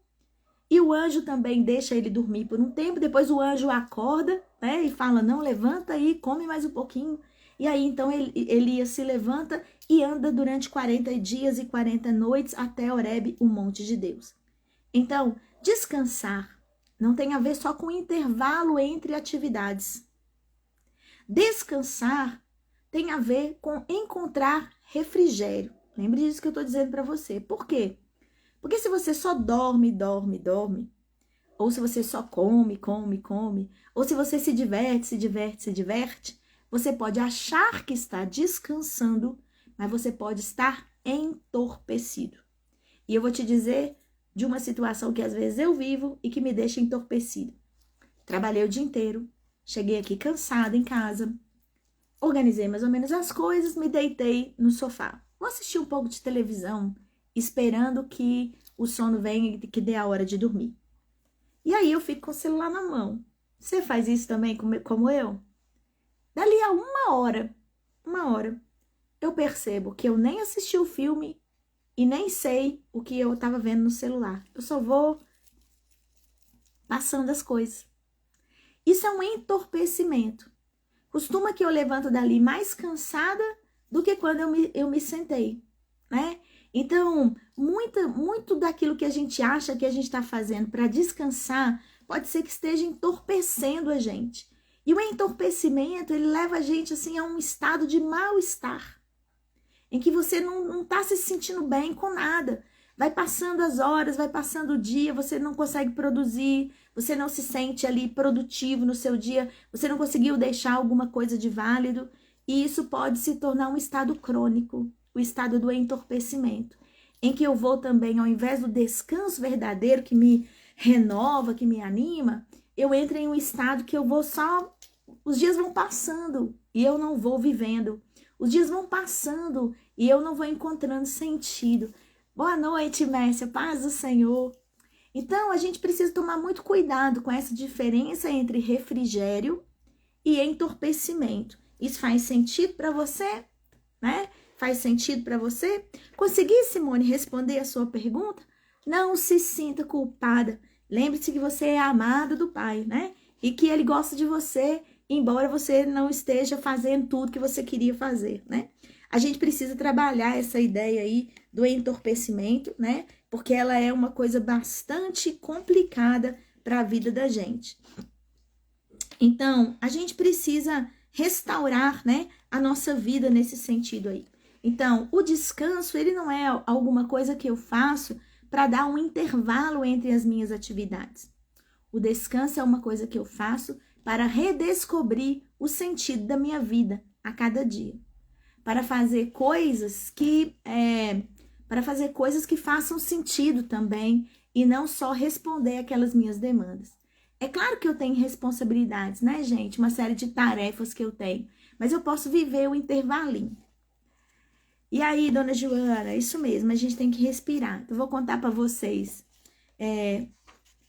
[SPEAKER 1] E o anjo também deixa ele dormir por um tempo. Depois o anjo acorda, e fala, não, levanta aí, come mais um pouquinho. E aí, então, Elias se levanta e anda durante 40 dias e 40 noites até Horebe, o monte de Deus. Então, descansar não tem a ver só com intervalo entre atividades. Descansar tem a ver com encontrar refrigério. Lembre disso que eu estou dizendo para você. Por quê? Porque se você só dorme, ou se você só come, ou se você se diverte, você pode achar que está descansando, mas você pode estar entorpecido. E eu vou te dizer de uma situação que às vezes eu vivo e que me deixa entorpecido. Trabalhei o dia inteiro, cheguei aqui cansada em casa, organizei mais ou menos as coisas, me deitei no sofá. Vou assistir um pouco de televisão, esperando que o sono venha e que dê a hora de dormir. E aí eu fico com o celular na mão. Você faz isso também como eu? Dali a uma hora, eu percebo que eu nem assisti o filme e nem sei o que eu estava vendo no celular. Eu só vou passando as coisas. Isso é um entorpecimento. Costuma que eu levanto dali mais cansada do que quando eu me sentei, né? Então, muito daquilo que a gente acha que a gente está fazendo para descansar, pode ser que esteja entorpecendo a gente. E o entorpecimento, ele leva a gente assim a um estado de mal-estar, em que você não está se sentindo bem com nada. Vai passando as horas, vai passando o dia, você não consegue produzir, você não se sente ali produtivo no seu dia, você não conseguiu deixar alguma coisa de válido, e isso pode se tornar um estado crônico, o estado do entorpecimento, em que eu vou também, ao invés do descanso verdadeiro que me renova, que me anima, eu entro em um estado que eu vou só... Os dias vão passando e eu não vou vivendo. Os dias vão passando e eu não vou encontrando sentido. Boa noite, Mércia, paz do Senhor. Então, a gente precisa tomar muito cuidado com essa diferença entre refrigério e entorpecimento. Isso faz sentido para você, né? Faz sentido para você? Consegui, Simone, responder a sua pergunta? Não se sinta culpada. Lembre-se que você é amada do Pai, né? E que Ele gosta de você, embora você não esteja fazendo tudo que você queria fazer, né? A gente precisa trabalhar essa ideia aí do entorpecimento, né? Porque ela é uma coisa bastante complicada para a vida da gente. Então, a gente precisa restaurar, né, a nossa vida nesse sentido aí. Então, o descanso, ele não é alguma coisa que eu faço para dar um intervalo entre as minhas atividades. O descanso é uma coisa que eu faço para redescobrir o sentido da minha vida a cada dia. Para fazer coisas que façam sentido também e não só responder aquelas minhas demandas. É claro que eu tenho responsabilidades, né, gente? Uma série de tarefas que eu tenho, mas eu posso viver o intervalinho. E aí, dona Joana, isso mesmo, a gente tem que respirar. Eu vou contar para vocês.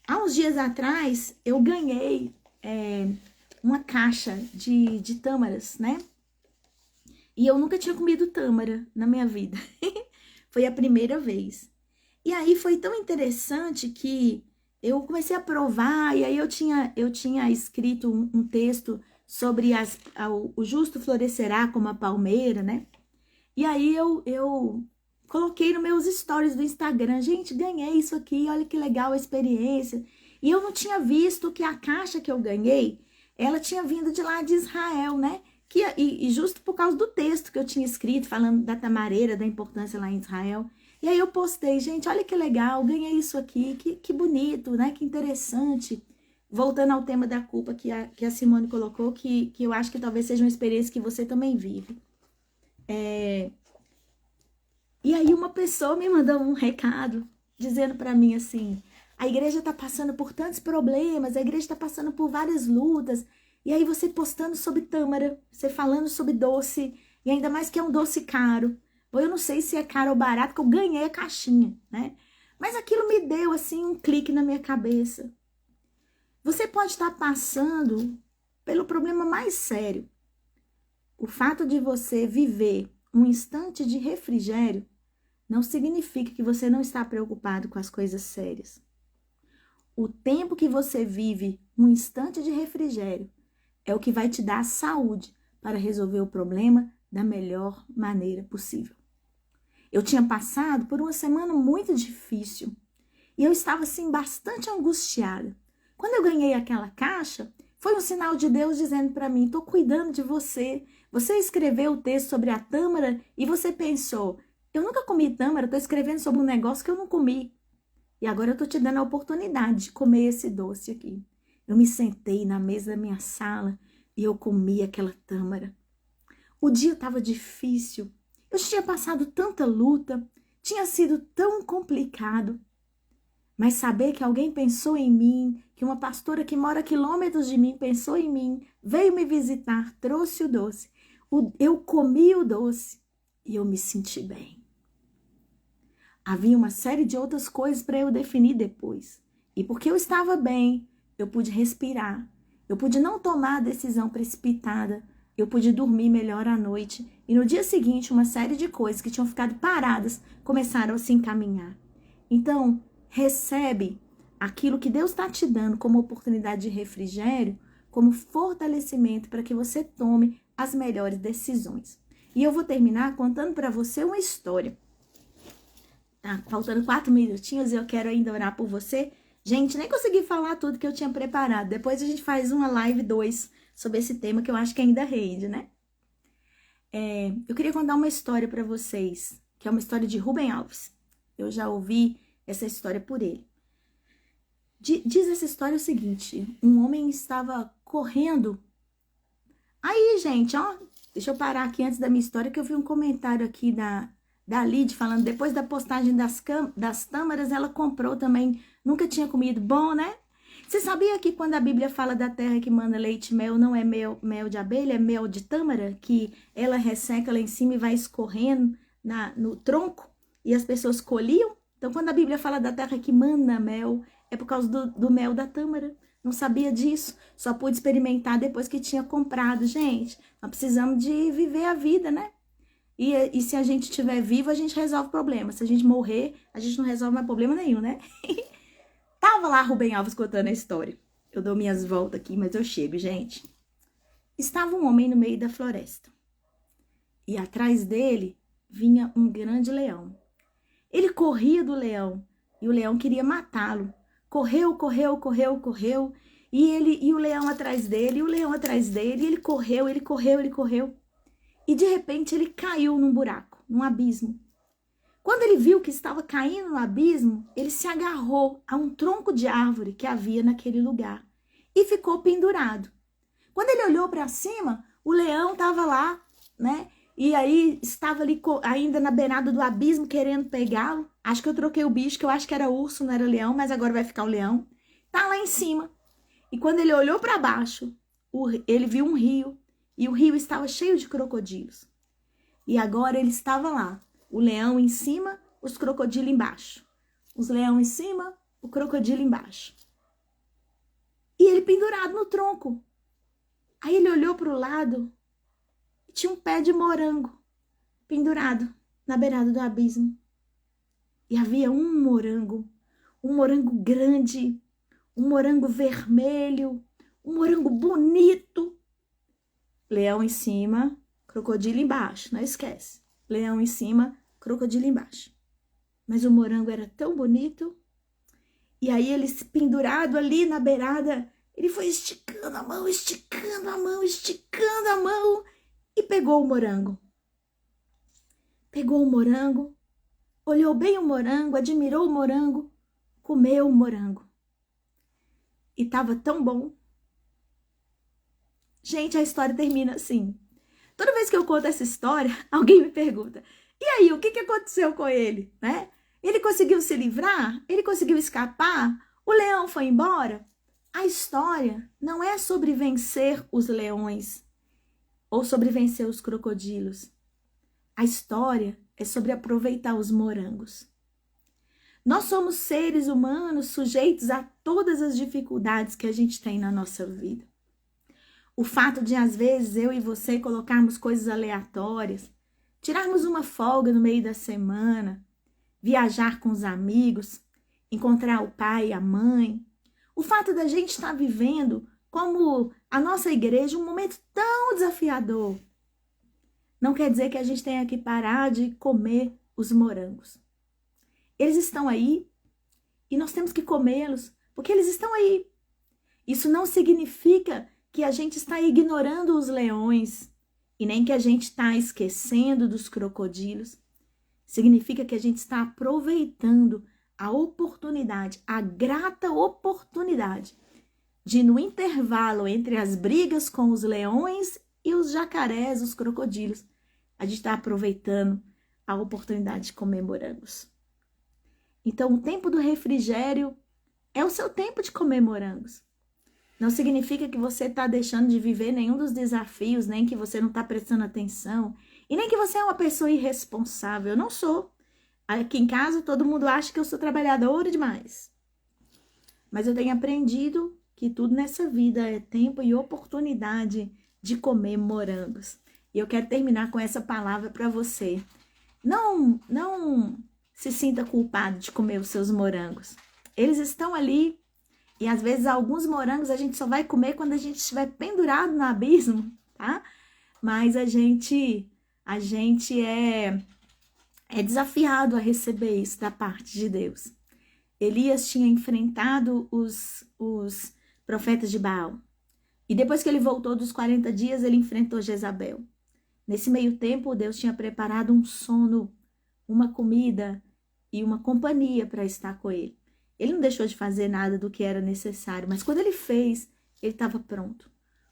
[SPEAKER 1] Há uns dias atrás, eu ganhei uma caixa de tâmaras, né? E eu nunca tinha comido tâmara na minha vida. Foi a primeira vez. E aí foi tão interessante que eu comecei a provar, e aí eu tinha escrito um texto sobre o justo florescerá como a palmeira, né? E aí eu coloquei nos meus stories do Instagram, gente, ganhei isso aqui, olha que legal a experiência. E eu não tinha visto que a caixa que eu ganhei, ela tinha vindo de lá de Israel, né? E justo por causa do texto que eu tinha escrito, falando da tamareira, da importância lá em Israel. E aí eu postei, gente, olha que legal, ganhei isso aqui, que bonito, né? Que interessante. Voltando ao tema da culpa que a Simone colocou, que eu acho que talvez seja uma experiência que você também vive. E aí uma pessoa me mandou um recado, dizendo para mim assim, a igreja tá passando por tantos problemas, a igreja tá passando por várias lutas, e aí você postando sobre tâmara, você falando sobre doce, e ainda mais que é um doce caro. Eu não sei se é caro ou barato, porque eu ganhei a caixinha, né? Mas aquilo me deu, assim, um clique na minha cabeça. Você pode estar passando pelo problema mais sério. O fato de você viver um instante de refrigério não significa que você não está preocupado com as coisas sérias. O tempo que você vive um instante de refrigério é o que vai te dar saúde para resolver o problema da melhor maneira possível. Eu tinha passado por uma semana muito difícil e eu estava assim bastante angustiada. Quando eu ganhei aquela caixa, foi um sinal de Deus dizendo para mim, estou cuidando de você. Você escreveu o texto sobre a tâmara e você pensou, eu nunca comi tâmara, estou escrevendo sobre um negócio que eu não comi. E agora eu estou te dando a oportunidade de comer esse doce aqui. Eu me sentei na mesa da minha sala e eu comi aquela tâmara. O dia estava difícil. Eu tinha passado tanta luta, tinha sido tão complicado. Mas saber que alguém pensou em mim, que uma pastora que mora a quilômetros de mim pensou em mim, veio me visitar, trouxe o doce. Eu comi o doce e eu me senti bem. Havia uma série de outras coisas para eu definir depois. E porque eu estava bem, eu pude respirar. Eu pude não tomar a decisão precipitada. Eu pude dormir melhor à noite. E no dia seguinte, uma série de coisas que tinham ficado paradas começaram a se encaminhar. Então, recebe aquilo que Deus está te dando como oportunidade de refrigério, como fortalecimento para que você tome as melhores decisões. E eu vou terminar contando para você uma história. Tá faltando 4 minutinhos e eu quero ainda orar por você. Gente, nem consegui falar tudo que eu tinha preparado. Depois a gente faz uma live 2 sobre esse tema que eu acho que ainda rende, né? Eu queria contar uma história para vocês, que é uma história de Rubem Alves. Eu já ouvi essa história por ele. Diz essa história o seguinte: um homem estava correndo. Aí, gente, ó, deixa eu parar aqui antes da minha história, que eu vi um comentário aqui da Lid falando, depois da postagem das tâmaras, ela comprou também, nunca tinha comido. Bom, né? Você sabia que quando a Bíblia fala da terra que manda leite e mel, não é mel de abelha, é mel de tâmara, que ela resseca lá em cima e vai escorrendo no tronco, e as pessoas colhiam? Então, quando a Bíblia fala da terra que manda mel, é por causa do mel da tâmara. Não sabia disso, só pude experimentar depois que tinha comprado. Gente, nós precisamos de viver a vida, né? E se a gente estiver vivo, a gente resolve problema. Se a gente morrer, a gente não resolve mais problema nenhum, né? Tava lá Rubem Alves contando a história. Eu dou minhas voltas aqui, mas eu chego, gente. Estava um homem no meio da floresta. E atrás dele vinha um grande leão. Ele corria do leão e o leão queria matá-lo. Correu, correu, correu, correu. E o leão atrás dele, e o leão atrás dele. E ele correu, ele correu, ele correu. E de repente ele caiu num buraco, num abismo. Quando ele viu que estava caindo no abismo, ele se agarrou a um tronco de árvore que havia naquele lugar e ficou pendurado. Quando ele olhou para cima, o leão estava lá, né? E aí estava ali ainda na beirada do abismo querendo pegá-lo. Acho que eu troquei o bicho, que eu acho que era urso, não era leão, mas agora vai ficar o leão. Tá lá em cima. E quando ele olhou para baixo, ele viu um rio. E o rio estava cheio de crocodilos. E agora ele estava lá. O leão em cima, os crocodilos embaixo. Os leões em cima, o crocodilo embaixo. E ele pendurado no tronco. Aí ele olhou para o lado e tinha um pé de morango pendurado na beirada do abismo. E havia um morango grande, um morango vermelho, um morango bonito. Leão em cima, crocodilo embaixo, não esquece. Leão em cima, crocodilo embaixo. Mas o morango era tão bonito. E aí ele pendurado ali na beirada, ele foi esticando a mão, esticando a mão, esticando a mão e pegou o morango. Pegou o morango, olhou bem o morango, admirou o morango, comeu o morango. E estava tão bom. Gente, a história termina assim. Toda vez que eu conto essa história, alguém me pergunta, e aí, o que aconteceu com ele, né? Ele conseguiu se livrar? Ele conseguiu escapar? O leão foi embora? A história não é sobre vencer os leões ou sobre vencer os crocodilos. A história é sobre aproveitar os morangos. Nós somos seres humanos sujeitos a todas as dificuldades que a gente tem na nossa vida. O fato de, às vezes, eu e você colocarmos coisas aleatórias, tirarmos uma folga no meio da semana, viajar com os amigos, encontrar o pai e a mãe. O fato da gente estar vivendo, como a nossa igreja, um momento tão desafiador, não quer dizer que a gente tenha que parar de comer os morangos. Eles estão aí e nós temos que comê-los, porque eles estão aí. Isso não significa que a gente está ignorando os leões e nem que a gente está esquecendo dos crocodilos. Significa que a gente está aproveitando a oportunidade, a grata oportunidade de, no intervalo entre as brigas com os leões e os jacarés, os crocodilos, a gente está aproveitando a oportunidade de comer morangos. Então, o tempo do refrigério é o seu tempo de comer morangos. Não significa que você está deixando de viver nenhum dos desafios, nem que você não está prestando atenção, e nem que você é uma pessoa irresponsável. Eu não sou. Aqui em casa, todo mundo acha que eu sou trabalhadora demais. Mas eu tenho aprendido que tudo nessa vida é tempo e oportunidade de comer morangos. E eu quero terminar com essa palavra para você. Não se sinta culpado de comer os seus morangos. Eles estão ali e às vezes alguns morangos a gente só vai comer quando a gente estiver pendurado no abismo, tá? Mas a gente é desafiado a receber isso da parte de Deus. Elias tinha enfrentado os profetas de Baal. E depois que ele voltou dos 40 dias, ele enfrentou Jezabel. Nesse meio tempo, Deus tinha preparado um sono, uma comida e uma companhia para estar com ele. Ele não deixou de fazer nada do que era necessário, mas quando ele fez, ele estava pronto.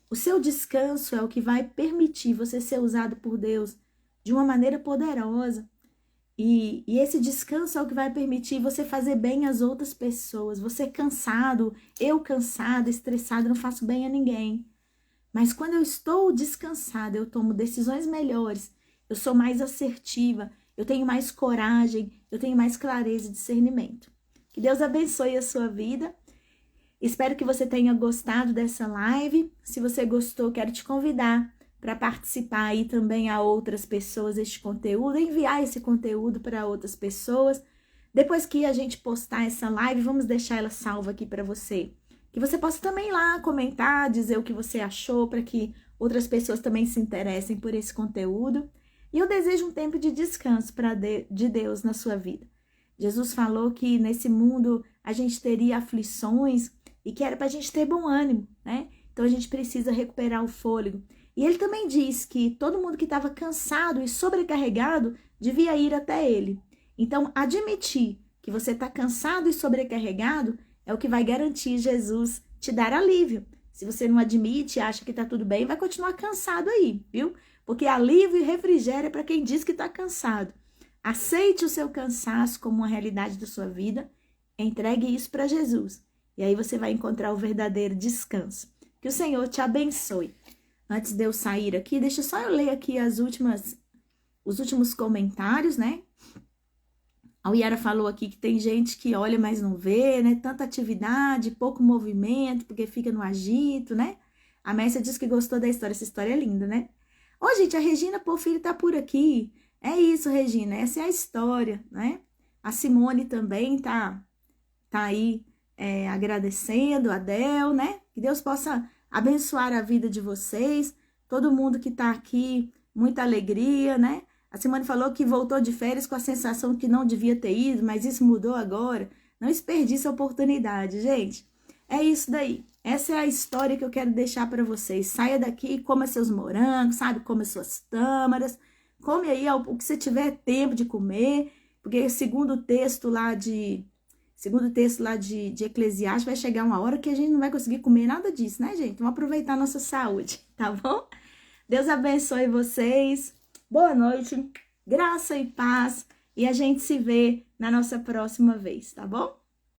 [SPEAKER 1] O seu descanso é o que vai permitir você ser usado por Deus de uma maneira poderosa. E esse descanso é o que vai permitir você fazer bem às outras pessoas. Você cansado, eu cansada, estressada, não faço bem a ninguém. Mas quando eu estou descansada, eu tomo decisões melhores, eu sou mais assertiva, eu tenho mais coragem, eu tenho mais clareza e discernimento. Que Deus abençoe a sua vida. Espero que você tenha gostado dessa live. Se você gostou, quero te convidar para participar aí também a outras pessoas deste conteúdo, enviar esse conteúdo para outras pessoas. Depois que a gente postar essa live, vamos deixar ela salva aqui para você. Que você possa também ir lá comentar, dizer o que você achou, para que outras pessoas também se interessem por esse conteúdo. E eu desejo um tempo de descanso de Deus na sua vida. Jesus falou que nesse mundo a gente teria aflições e que era para a gente ter bom ânimo, né? Então a gente precisa recuperar o fôlego. E ele também diz que todo mundo que estava cansado e sobrecarregado devia ir até ele. Então, admitir que você está cansado e sobrecarregado é o que vai garantir Jesus te dar alívio. Se você não admite, acha que está tudo bem, vai continuar cansado aí, viu? Porque alívio e refrigério é para quem diz que está cansado. Aceite o seu cansaço como uma realidade da sua vida, entregue isso para Jesus. E aí você vai encontrar o verdadeiro descanso. Que o Senhor te abençoe. Antes de eu sair aqui, deixa só eu ler aqui os últimos comentários, né? A Yara falou aqui que tem gente que olha, mas não vê, né? Tanta atividade, pouco movimento, porque fica no agito, né? A Mércia disse que gostou da história. Essa história é linda, né? Ô, gente, a Regina Porfírio tá por aqui. É isso, Regina, essa é a história, né? A Simone também tá aí agradecendo a Del, né? Que Deus possa abençoar a vida de vocês, todo mundo que tá aqui, muita alegria, né? A Simone falou que voltou de férias com a sensação que não devia ter ido, mas isso mudou agora. Não desperdice a oportunidade, gente. É isso daí. Essa é a história que eu quero deixar para vocês. Saia daqui, coma seus morangos, sabe? Coma suas tâmaras. Come aí o que você tiver tempo de comer, porque segundo o texto lá de Eclesiastes, vai chegar uma hora que a gente não vai conseguir comer nada disso, né, gente? Vamos aproveitar a nossa saúde, tá bom? Deus abençoe vocês. Boa noite, graça e paz. E a gente se vê na nossa próxima vez, tá bom?